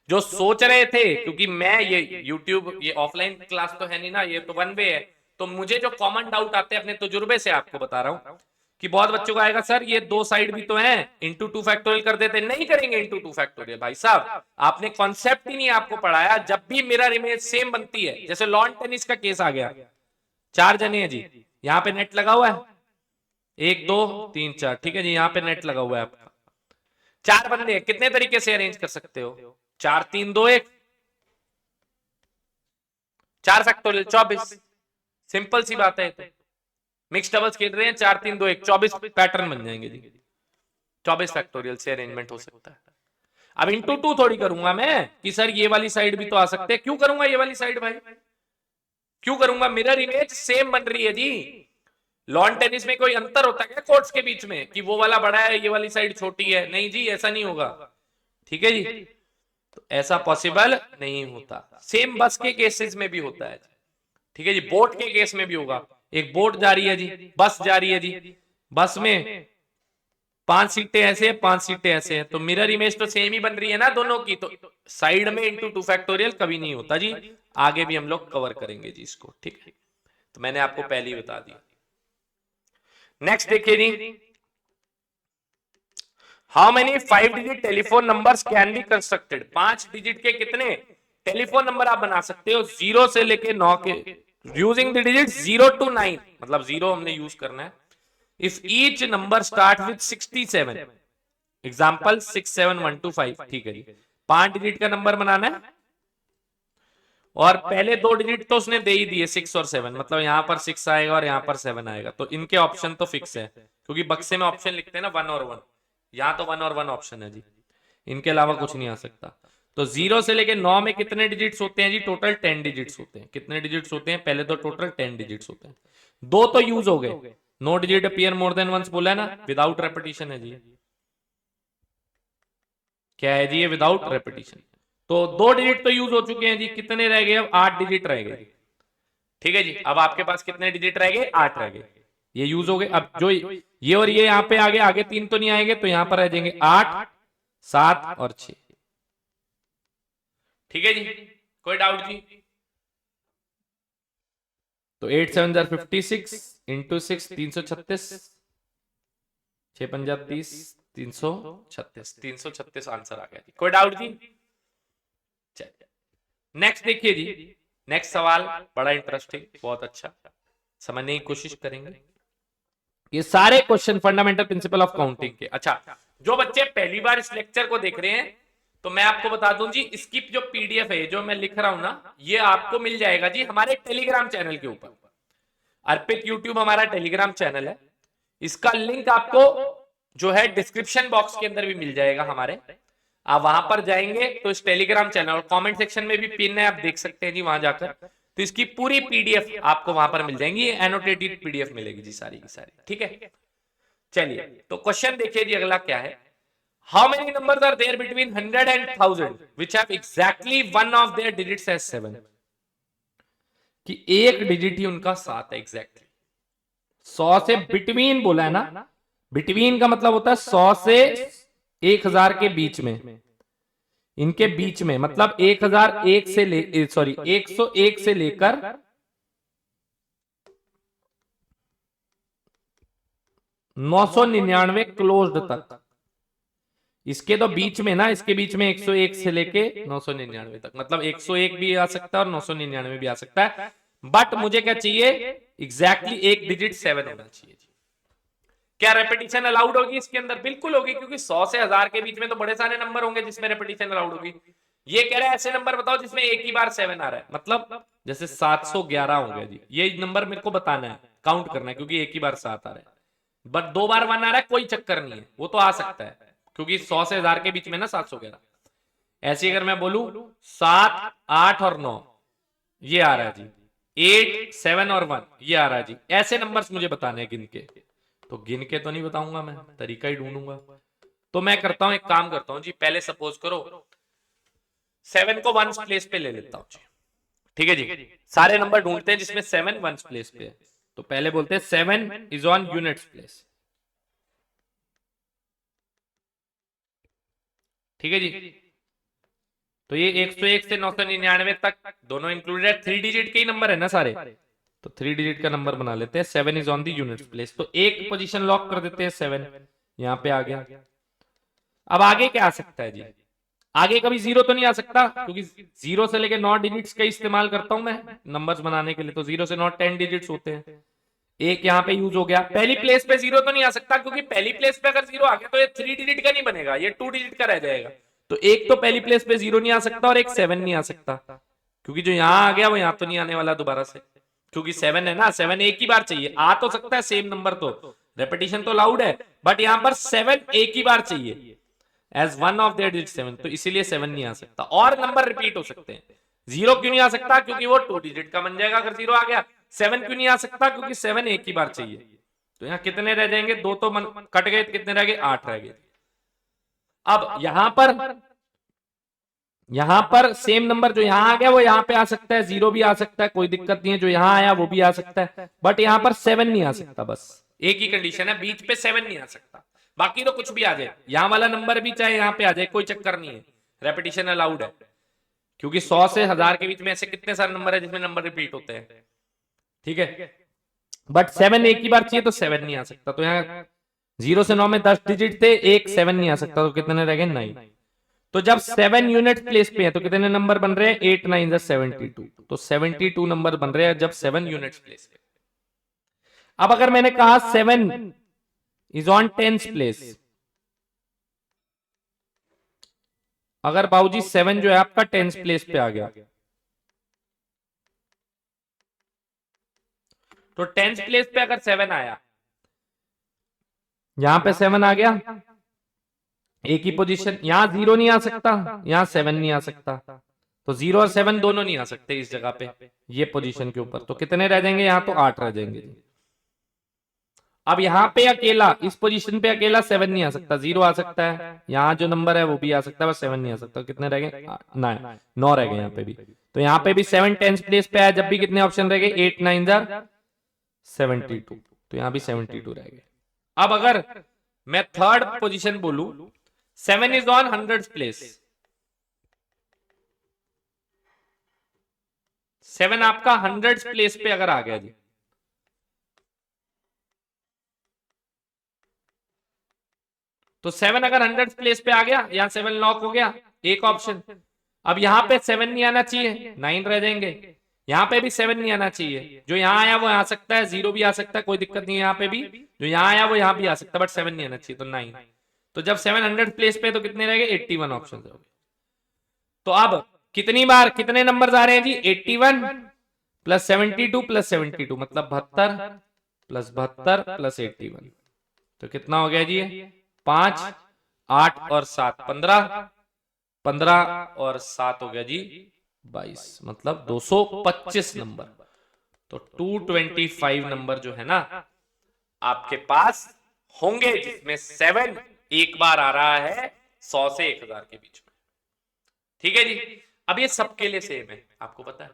[SPEAKER 1] जो सोच रहे थे, क्योंकि मैं ये YouTube, ये ऑफलाइन क्लास तो है नहीं ना, ये तो वन वे है, तो मुझे जो कॉमन डाउट आते हैं अपने तजुर्बे से आपको बता रहा हूं, कि बहुत बच्चों को आएगा सर ये 2 साइड भी तो हैं, इंटू 2 फैक्टोरियल कर देते। नहीं करेंगे इंटू 2 फैक्टोरियल भाई साहब, आपने कॉन्सेप्ट ही नहीं आपको पढ़ाया। जब भी मिरर इमेज सेम बनती है, जैसे लॉन टेनिस का केस आ गया, 4 जने हैं जी, यहां पे नेट लगा हुआ है, 1 2 3 4, ठीक है जी, यहां पे नेट लगा हुआ है आपका, 4 बंदे कितने तरीके से अरेंज कर सकते हो? 4 3 2 1, 4 फैक्टोरियल 24, सिंपल सी बात है। तो मिक्स डबल्स खेल रहे हैं, 4 3 2 1, 24 पैटर्न बन जाएंगे जी, 24 फैक्टोरियल से अरेंजमेंट हो सकता है। अब इंटू 2 थोड़ी करूंगा मैं कि सर ये वाली साइड भी तो आ सकते हैं, क्यों करूंगा ये वाली साइड भाई, क्यों करूंगा, मिरर इमेज सेम बन रही है जी। लॉन टेनिस में कोई अंतर होता है क्या कोर्ट्स के बीच में कि वो वाला बड़ा है ये वाली साइड छोटी है, नहीं जी ऐसा नहीं होगा, ठीक है जी। तो ऐसा पॉसिबल नहीं होता। सेम बस के केसेस में भी होता है, ठीक है जी, बोट के केस में भी होगा। एक बोट जा रही है जी, बस जा रही है जी, बस में 5 सीटें ऐसे हैं 5 सीटें ऐसे हैं, तो मिरर इमेज तो सेम ही बन रही है ना दोनों की, तो साइड में इंटू 2 फैक्टोरियल कभी नहीं होता जी। आगे भी हम लोग कवर करेंगे जी इसको, ठीक है। तो मैंने आपको पहले ही बता दिया। नेक्स्ट देखिए जी, how many 5 digit telephone numbers can be constructed, 5 digit के कितने टेलीफोन नंबर आप बना सकते हो 0 से लेके 9 के, यूजिंग द डिजिट 0 to 9, मतलब 0 हमने यूज करना है। If each number start with 67, example 67125, ठीक है जी, 5 डिजिट का नंबर बनाना है और पहले 2 डिजिट तो उसने दे ही दिए 6 और 7, मतलब यहां पर 6 आएगा और यहां पर 7 आएगा, तो इनके ऑप्शन तो फिक्स है क्योंकि बक्से में ऑप्शन लिखते हैं ना 1 और 1, यहां तो 1 और 1 ऑप्शन है जी, इनके अलावा कुछ नहीं आ सकता। तो 0 से लेके 9 में कितने डिजिट्स होते हैं जी, टोटल 10 डिजिट्स होते हैं। कितने डिजिट्स होते हैं, पहले तो टोटल 10 डिजिट्स होते हैं, 2 तो यूज हो गए, no digit appear more than once बोला है ना, विदाउट रेपिटेशन है जी, क्या है जी ये विदाउट रेपिटेशन। तो 2 डिजिट तो यूज हो चुके हैं जी, कितने रह गए अब 8 डिजिट रह गए, ठीक है जी। अब आपके पास कितने डिजिट रह गए, 8 रह गए, ये यूज हो गए। अब जो ये और ये यहां पे आगे आगे 3 तो नहीं आएंगे, तो यहां पर रह जाएंगे 8 7 और 6, ठीक है जी। कोई डाउट जी, तो 8 7 56 इंटू 6 336, 6 5 30 336, 336 आंसर आ गया जी। कोई डाउट जी, चलिए नेक्स्ट देखिए जी, नेक्स्ट सवाल बड़ा इंटरेस्टिंग, बहुत अच्छा, समझने की कोशिश करेंगे। ये सारे question fundamental principle of counting के। अच्छा, जो बच्चे पहली बार इस लेक्चर को देख रहे हैं तो मैं आपको बता दूं जी, इसकी जो पीडीएफ है जो मैं लिख रहा हूं ना, ये आपको मिल जाएगा जी हमारे टेलीग्राम चैनल के ऊपर। अर्पित यूट्यूब हमारा टेलीग्राम चैनल है, इसका लिंक आपको जो है डिस्क्रिप्शन बॉक्स के अंदर भी मिल जाएगा हमारे। आप वहां पर जाएंगे तो इस टेलीग्राम चैनल और कमेंट सेक्शन में भी पिन है, आप देख सकते हैं जी वहां जाकर, तो इसकी पूरी पीडीएफ आपको वहां पर मिल जाएंगी, एनोटेटेड पीडीएफ मिलेगी जी सारी की सारी, ठीक है। चलिए तो क्वेश्चन देखिए जी, अगला क्या है, how many numbers are there between 100 and 1000 which have exactly one of their digits as 7, कि एक डिजिट ही उनका 7 है एग्जैक्टली। 100 से बिटवीन बोला है ना, बिटवीन का मतलब होता है 100 से 1000 के बीच में, इनके बीच में, मतलब 1001 से ले सॉरी 101 से लेकर 999 क्लोज्ड तक, इसके तो बीच में ना, इसके बीच में 101 से लेके 999 तक, मतलब 101 भी आ सकता है और 999 भी आ सकता है, बट मुझे क्या चाहिए, एग्जैक्टली एक डिजिट 7 होना चाहिए जी। क्या रेपिटेशन अलाउड होगी इसके अंदर, बिल्कुल होगी, क्योंकि 100 से 1000 के बीच में तो बड़े सारे नंबर होंगे जिसमें रेपिटेशन अलाउड होगी। ये कह रहा है ऐसे नंबर बताओ जिसमें एक ही बार 7 आ रहा है, मतलब जैसे 711 हो गया जी, ये नंबर मेरे को बताना है, काउंट करना है, क्योंकि एक ही बार 7 आ रहा है, बट 2 बार 1 आ रहा है कोई चक्कर नहीं है, वो तो आ सकता है, क्योंकि 100 से 1000 के बीच में ना 711। ऐसे अगर मैं बोलूं 7 8 और 9 ये आ रहा है जी, 8 7 और 1 ये आ रहा है जी, ऐसे नंबर्स मुझे बताने हैं गिन के, तो गिन के तो नहीं बताऊंगा मैं, तरीका ही ढूंढूंगा। तो मैं करता हूं, एक काम करता हूं जी, पहले सपोज करो 7 को 1 प्लेस पे ले लेता हूं जी, ठीक है जी, सारे नंबर ढूंढते हैं जिसमें 7 1 प्लेस पे है, तो पहले बोलते हैं 7 इज ऑन यूनिट्स प्लेस, ठीक है जी। तो ये 101 से 999 तक दोनों इंक्लूडेड है, 3 डिजिट के ही नंबर है ना सारे, तो 3 डिजिट का नंबर बना लेते हैं, 7 is on the units place, तो एक पोजीशन लॉक कर देते हैं 7, यहां पे आ गया। अब आगे क्या आ सकता है जी, आगे कभी 0 तो नहीं आ सकता, क्योंकि 0 से लेके 9 डिजिट्स का इस्तेमाल करता हूं मैं नंबर्स बनाने के लिए, तो 0 से 9 10 डिजिट्स होते हैं, एक यहाँ पे यूज हो गया। पहली प्लेस पे 0 तो नहीं आ सकता, क्योंकि पहली प्लेस पे अगर 0 आ गया तो ये 3 डिजिट का नहीं बनेगा, ये 2 डिजिट का रह जाएगा, तो एक तो पहली प्लेस पे 0 नहीं आ सकता और एक 7 नहीं आ सकता, क्योंकि जो यहां आ गया वो यहां तो नहीं आने वाला दोबारा से, क्योंकि 7 है ना, 7 एक ही बार चाहिए, आ तो सकता है सेम नंबर, तो रेपिटेशन तो लाउड है, बट यहां पर 7 एक ही बार चाहिए as one of their digit 7, तो इसीलिए 7 नहीं आ सकता। और नंबर रिपीट हो सकते हैं। 0 क्यों नहीं आ सकता? क्योंकि वो 2 डिजिट का बन जाएगा अगर 0 आ गया। 7 क्यों नहीं आ सकता? क्योंकि 7 एक ही बार चाहिए। तो यहाँ कितने रह जाएंगे? 2 तो कट गए, कितने रह गए? 8 रह गए। अब यहां पर सेम नंबर जो यहां आ गया वो यहां पे आ सकता है, 0 भी आ सकता है, कोई दिक्कत नहीं है, जो यहां आया वो भी आ सकता है, बट यहां पर 7 नहीं आ सकता। बस एक ही कंडीशन है, बीच पे 7 नहीं आ सकता, बाकी तो कुछ भी आ जाए, यहां वाला नंबर भी चाहे यहां पे आ जाए, कोई चक्कर नहीं है, रेपिटेशन अलाउड है। क्योंकि 100 से 1000 के बीच में ऐसे कितने सारे नंबर है जिसमें नंबर रिपीट होते हैं, ठीक है, बट 7 एक ही बार चाहिए तो 7 नहीं आ सकता। तो यहाँ 0 से 9 में 10 डिजिट थे, एक 7 नहीं आ सकता, तो कितने रह गए? 9। तो जब 7 यूनिट प्लेस पे है तो कितने नंबर बन रहे हैं? 8 9 72, तो 72 नंबर बन रहे हैं जब 7 यूनिट प्लेस पे। अब अगर मैंने कहा 7 इज ऑन 10th प्लेस, अगर बाबूजी 7 जो है आपका 10th प्लेस पे आ गया, तो 10th प्लेस पे अगर 7 आया, यहां पे 7 आ गया, एक ही पोजीशन, यहां 0 नहीं आ सकता, यहां 7 नहीं आ सकता, तो 0 और 7 दोनों नहीं आ सकते इस जगह पे, ये पोजीशन के ऊपर, तो कितने रह जाएंगे? यहां तो 8 रह जाएंगे। अब यहां पे अकेला, इस पोजीशन पे अकेला 7 नहीं आ सकता, 0 आ सकता है, यहां जो नंबर है वो भी आ सकता है, बस 7 नहीं आ सकता। कितने रह गए? 9 रह गए यहाँ पे भी। तो यहाँ पे भी 7 10th प्लेस पे आया, जब भी कितने ऑप्शन रह गए? 8 9 72, तो यहाँ भी 72 रह गए। अब अगर मैं थर्ड पोजीशन बोलू, 7 इज ऑन 100th प्लेस, 7 आपका 100th प्लेस पे अगर आ गया जी, तो 7 अगर 100th प्लेस पे आ गया, यहां 7 लॉक हो गया, एक ऑप्शन। अब यहां पे 7 नहीं आना चाहिए, 9 रह जाएंगे, यहां पे भी 7 नहीं आना चाहिए, जो यहां आया वो आ सकता है, 0 भी आ सकता है, कोई दिक्कत नहीं है, यहां पे भी जो यहां आया वो यहां भी आ सकता है, बट 7 नहीं आना चाहिए, तो 9। तो जब 7 100th प्लेस पे तो कितने रह गए? 81 ऑप्शन हो गए। तो अब कितनी बार कितने नंबर आ रहे हैं जी? 81 प्लस 72 प्लस 72, मतलब 72 प्लस 72 प्लस 81, तो कितना हो गया जी? 5 8 और 7 15, 15 और 7 हो गया जी 22, मतलब 225 नंबर। तो 225 नंबर जो है ना आपके पास होंगे, जिसमें 7 एक बार आ रहा है 100 से 1000 के बीच में, ठीक है जी। अब ये सबके लिए सेम है, आपको पता है।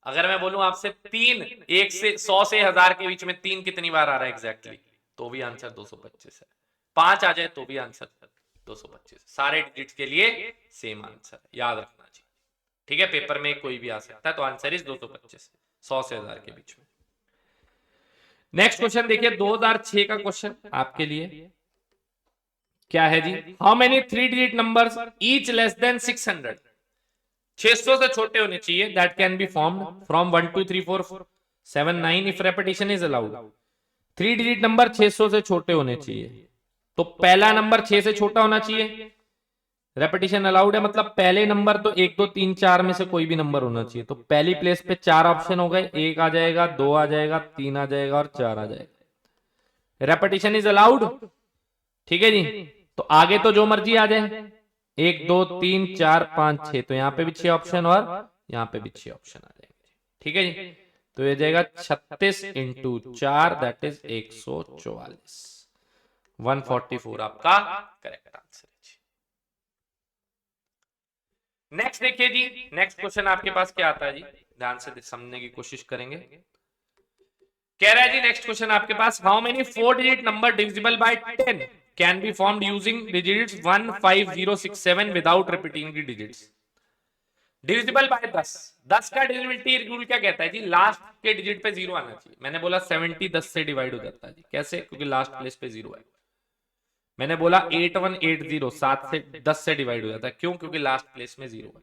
[SPEAKER 1] अगर मैं बोलूं आपसे 3 1 से 100 से 1000 के बीच में 3 कितनी बार आ रहा है एग्जैक्टली, तो भी आंसर 225 है। 5 आ जाए तो भी आंसर 225, सारे डिजिट्स के लिए सेम आंसर, याद रखना चाहिए, ठीक है। पेपर में कोई भी आ सकता है, तो आंसर इज 225, 100 से 1000 के बीच में। नेक्स्ट क्वेश्चन देखिए, 2006 का क्वेश्चन आपके लिए क्या है जी? How many 3 digit numbers each less than 600, 600 से छोटे होने चाहिए, that can be formed from 1 2 3 4 7 9 if repetition is allowed. 3 digit number 600 से छोटे होने चाहिए, तो पहला नंबर 6 से छोटा होना चाहिए, रेपिटेशन अलाउड है, मतलब पहले नंबर तो 1 2 3 4 में से कोई भी नंबर होना चाहिए। तो पहली प्लेस पे 4 ऑप्शन हो गए, 1 आ जाएगा, 2 आ जाएगा, 3 आ जाएगा और 4 आ जाएगा। रेपिटेशन इज अलाउड, ठीक है जी। तो आगे तो जो मर्जी आ जाए, 1 2 3 4 5 6, तो यहाँ पे भी 6 ऑप्शन और यहाँ पे भी 6 ऑप्शन आ जाएंगे, ठीक है जी। तो ये जाएगा 36 इंटू 4, दैट इज 144, 144 आपका करेक्ट आंसर है जी। नेक्स्ट देखिए जी, नेक्स्ट क्वेश्चन आपके पास क्या आता है जी, ध्यान से समझने की कोशिश करेंगे। कह रहा है जी नेक्स्ट क्वेश्चन आपके पास, how many 4 digit number divisible by 10 can be formed using digits 1 5 0 6 7 without repeating the digits. Divisible by 10, 10 का डिविजिबिलिटी रूल क्या कहता है जी? लास्ट के डिजिट पे 0 आना चाहिए। मैंने बोला 70 10 से डिवाइड हो जाता है जी, कैसे? क्योंकि लास्ट प्लेस पे 0 है। मैंने बोला 8180 7 से 10 से डिवाइड हो जाता है, क्यों? क्योंकि लास्ट प्लेस में 0 है।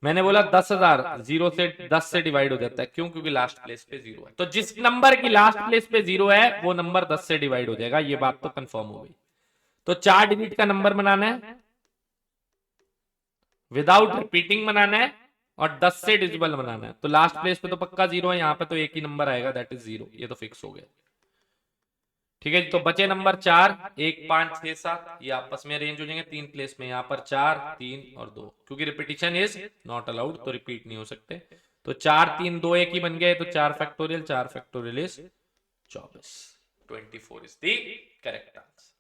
[SPEAKER 1] मैंने बोला 10,000 0 से 10 से डिवाइड हो जाता है, क्यों? क्योंकि लास्ट प्लेस पे 0 है। तो जिस नंबर की लास्ट प्लेस पे 0 है वो नंबर 10 से डिवाइड हो जाएगा, ये बात तो कंफर्म हो गई। तो 4 डिजिट का नंबर बनाना है, विदाउट रिपीटिंग बनाना है, और 10 से डिजिबल बनाना है, तो लास्ट प्लेस पे तो पक्का 0 है, यहाँ पे तो एक ही नंबर आएगा, दैट इज 0, ये तो फिक्स हो गया। ठीक है जी, तो बचे नंबर 4, 1, 5, 6, 7, ये आपस में अरेंज हो जाएंगे 3 प्लेस में, यहाँ पर 4, 3 और 2, क्योंकि रिपीटिशन इज नॉट अलाउड, तो रिपीट नहीं हो सकते। तो 4, 3, 2, 1 ही बन गए, तो 4 factorial, 4 factorial is 24, 24 is the correct answer.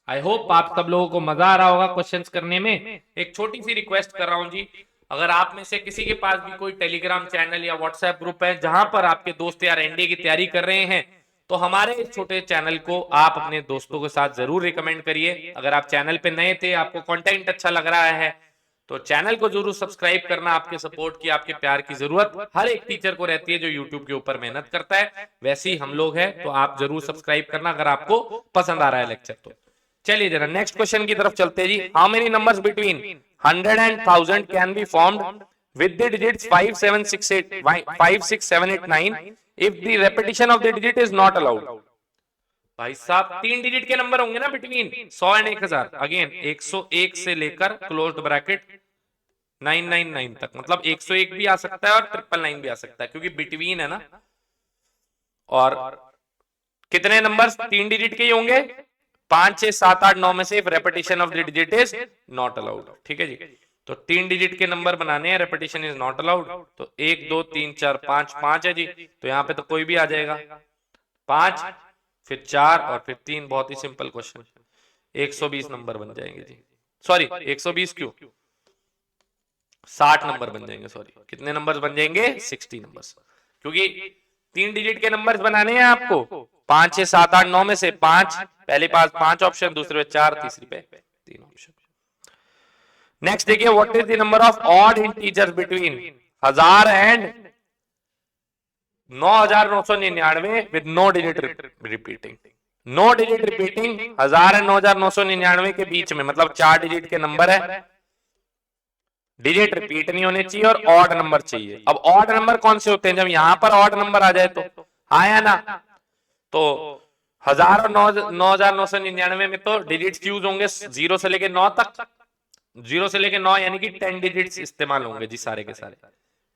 [SPEAKER 1] I hope आप सब लोगों को मजा आ रहा होगा क्वेश्चंस करने में। एक छोटी सी रिक्वेस्ट कर रहा हूं जी, अगर आप में से किसी के पास भी कोई टेलीग्राम चैनल या व्हाट्सएप ग्रुप है जहां पर आपके दोस्त यार एनडीए की तैयारी कर रहे हैं, तो हमारे इस छोटे चैनल को आप अपने दोस्तों के साथ जरूर रिकमेंड करिए। अगर आप चैनल पे नए थे, आपको कंटेंट अच्छा लग रहा है, तो चैनल को जरूर सब्सक्राइब करना। आपके सपोर्ट की, आपके प्यार की जरूरत हर एक टीचर को रहती है जो यूट्यूब के ऊपर मेहनत करता है, वैसे ही हम लोग हैं, तो आप जरूर सब्सक्राइब करना अगर आपको पसंद आ रहा है लेक्चर तो। चलिए जरा नेक्स्ट क्वेश्चन की तरफ चलते हैं जी। How many numbers between 100 and 1000 can be formed with the digits 5, 7, 6, 8, 5, 6, 7, 8, 9 if the repetition of the digit is not allowed? भाई साहब 3 डिजिट के नंबर होंगे ना बिटवीन 100 एंड 1000, अगेन 101 से लेकर क्लोज्ड ब्रैकेट 999 तक, मतलब 101 भी आ सकता है और 999 भी आ सकता है, क्योंकि बिटवीन है ना। और कितने नंबर्स 3 डिजिट के ही होंगे? 5, 6, 7, 8, 9 में से repetition of the digit is not allowed. ठीक है जी, तो 3 डिजिट के नंबर बनाने हैं, रेपिटेशन इज नॉट अलाउड। तो 1, 2, 3, 4, 5, 5 है जी, तो यहाँ पे तो कोई भी आ जाएगा, 5 फिर 4 और फिर 3, बहुत ही सिंपल क्वेश्चन। 120 नंबर बन जाएंगे जी, सॉरी 120 क्यों, 60 नंबर बन जाएंगे, सॉरी कितने नंबर्स बन जाएंगे? 60 नंबर्स, क्योंकि 3 डिजिट के नंबर्स बनाने हैं आपको। 5, 6, 7, 8, 9 में से 5, पहले पास 5 ऑप्शन, दूसरे पे 4, तीसरी पे 3 ऑप्शन। नेक्स्ट देखिए, what is the number of odd integers between 1000 and 9999 with no digit repeating? No digit repeating 1000 and 9999 के बीच में, मतलब 4 डिजिट के नंबर है, डिजिट रिपीट नहीं होने चाहिए और ऑड नंबर चाहिए। अब ऑड नंबर कौन से होते हैं? जब यहां पर ऑड नंबर आ जाए तो आया ना, तो 1000 और 9999 में तो डिजिट्स यूज होंगे 0 से लेके 9 तक, 0 से लेके 9 यानी कि 10 डिजिट्स इस्तेमाल होंगे जी सारे के सारे।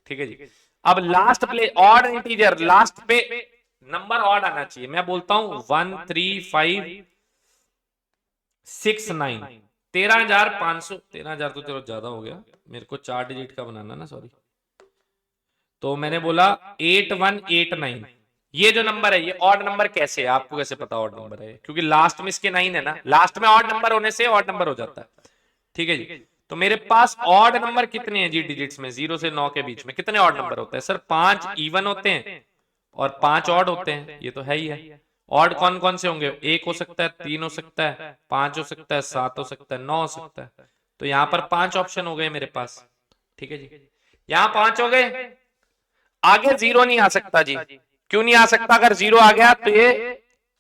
[SPEAKER 1] ठीक है जी, अब last play odd integer, last पे नंबर ऑड आना चाहिए। मैं बोलता हूं 1, 3, 5, 6, 9, 13,500, 13,000 तो चलो ज्यादा हो गया, मेरे को 4 डिजिट का बनाना ना, सॉरी। तो मैंने बोला 8189, ये जो नंबर है ये ऑड नंबर कैसे है? आपको कैसे पता ऑड नंबर है? क्योंकि लास्ट में इसके 9 है ना, लास्ट में ऑड नंबर होने से ऑड नंबर हो जाता है। ठीक है जी, तो मेरे पास ऑड नंबर कितने हैं जी डिजिट्स में? 0 से 9 के बीच में कितने ऑड नंबर होते हैं? सर 5 इवन होते हैं और 5 ऑड होते हैं, ये तो है ही है। ऑड कौन कौन से होंगे? 1 हो सकता है, 3 हो सकता है, 5 हो सकता है, 7 हो सकता है, 9 हो सकता है। तो यहाँ पर 5 ऑप्शन हो गए मेरे पास। ठीक है जी, यहाँ 5 हो गए, आगे 0 नहीं आ सकता जी। क्यों नहीं आ सकता? अगर 0 आ गया तो ये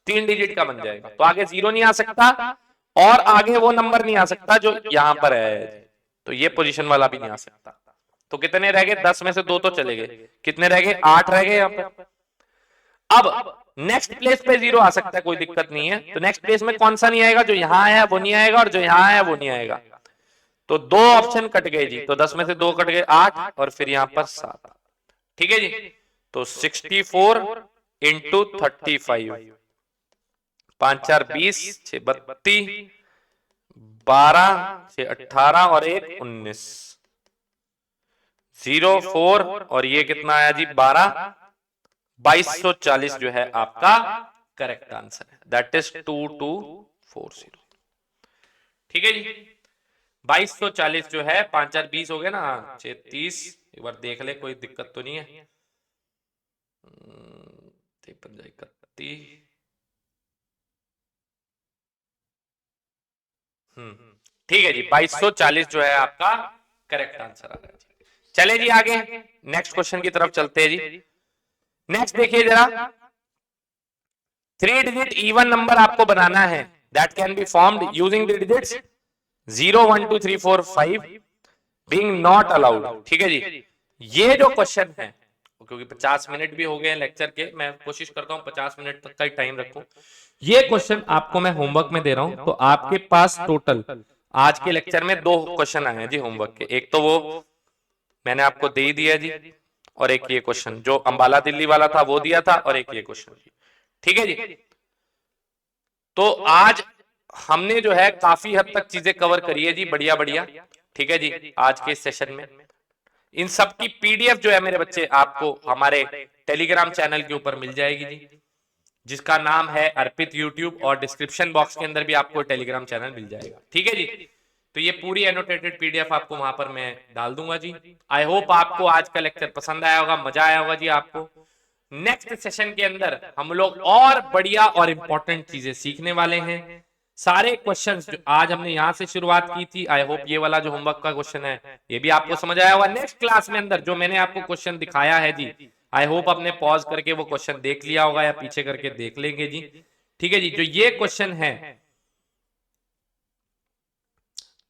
[SPEAKER 1] 3 डिजिट का बन जाएगा, तो आगे 0 नहीं आ सकता और आगे वो नंबर नहीं आ सकता जो यहां पर है, तो ये पोजीशन वाला भी नहीं आ सकता। तो कितने रह गए? 10 में से 2 तो चले गए, कितने रह गए? 8 रह गए यहाँ पर। अब नेक्स्ट प्लेस पे 0 आ सकता है, कोई दिक्कत नहीं है। तो नेक्स्ट प्लेस में कौन सा नहीं आएगा? जो यहां आया वो नहीं आएगा और जो यहां आया वो नहीं आएगा। तो 2 ऑप्शन कट गए जी, तो 10 में से 2 कट गए, 8 और फिर यहां पर 7। ठीक है जी, तो 64 इंटू 35, 5, 4, 20, 6, 32, 12, 6, 18 और 1, 19, 0, 4 और ये कितना आया जी? 12, 2240 जो है आपका करेक्ट आंसर है, दैट इज 2240। ठीक है जी, 2240 जो है, 5, 4, 20 हो गया ना, 6, 30, एक बार देख ले, कोई दिक्कत तो नहीं है? 31, ठीक है जी, 2240 जो है आपका करेक्ट आंसर आ रहा है। चले जी आगे नेक्स्ट क्वेश्चन की तरफ चलते हैं जी। नेक्स्ट देखिए जरा, 3 डिजिट इवन नंबर आपको बनाना है, that can be formed using the digits 0, 1, 2, 3, 4, 5 being not allowed. ठीक है जी, ये जो क्वेश्चन है, क्योंकि 50 मिनट भी हो गए हैं लेक्चर के, मैं कोशिश करता हूं 50 मिनट तक का ही टाइम रखूं। ये क्वेश्चन आपको मैं होमवर्क में दे रहा हूं, तो आपके पास टोटल आज के लेक्चर में 2 क्वेश्चन आए हैं जी होमवर्क के। एक तो वो मैंने आपको दे ही दिया जी, और एक ये क्वेश्चन जो अंबाला दिल्ली वाला था वो दिया था, और एक ये क्वेश्चन। ठीक है जी। तो आज हमने जो है काफी हद तक चीजें कवर करी है जी, बढ़िया बढ़िया। ठीक है जी, आज के सेशन में इन सब की पीडीएफ जो है मेरे बच्चे आपको हमारे टेलीग्राम चैनल के ऊपर मिल जाएगी जी, जिसका नाम है अर्पित यूट्यूब, और डिस्क्रिप्शन बॉक्स के अंदर भी आपको टेलीग्राम चैनल मिल जाएगा। ठीक है जी। तो ये पूरी एनोटेटेड पीडीएफ आपको वहां पर मैं डाल दूंगा जी। आई होप आपको आज का लेक्चर पसंद आया होगा, मजा आया होगा जी आपको। नेक्स्ट सेशन के अंदर हम लोग और बढ़िया और इंपॉर्टेंट चीजें सीखने वाले हैं। सारे क्वेश्चंस जो आज हमने यहां से शुरुआत की थी, आई होप ये वाला जो होमवर्क का क्वेश्चन है ये भी आपको समझ आया होगा। नेक्स्ट क्लास में अंदर जो मैंने आपको क्वेश्चन दिखाया है जी, आई होप आपने पॉज करके वो क्वेश्चन देख लिया होगा या पीछे करके देख लेंगे जी। ठीक है जी। जो ये क्वेश्चन है,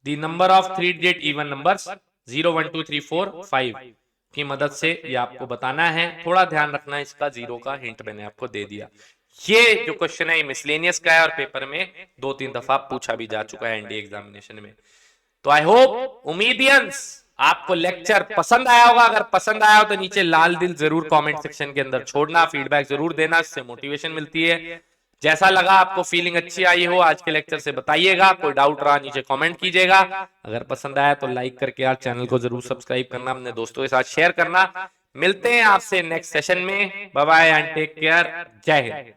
[SPEAKER 1] the number of 3 digit even numbers 0 1 2 3 4 5 की मदद से ये आपको बताना है। थोड़ा ध्यान रखना, इसका जीरो का हिंट मैंने आपको दे दिया। ये जो क्वेश्चन है मिसलेनियस का है और पेपर में 2-3 दफा पूछा भी जा चुका है एनडीए एग्जामिनेशन में। तो आई होप उमीडियंस आपको लेक्चर पसंद आया होगा। अगर पसंद आया हो तो नीचे लाल दिल जरूर कमेंट सेक्शन के अंदर छोड़ना, फीडबैक जरूर देना, इससे मोटिवेशन मिलती है। जैसा लगा आपको, फीलिंग अच्छी आई हो आज के लेक्चर से बताइएगा। कोई डाउट रहा नीचे कमेंट कीजिएगा। अगर पसंद आया तो लाइक करके यार चैनल को जरूर सब्सक्राइब करना, अपने दोस्तों के साथ शेयर करना। मिलते हैं आपसे नेक्स्ट सेशन में। Bye bye and take care. जय हिंद।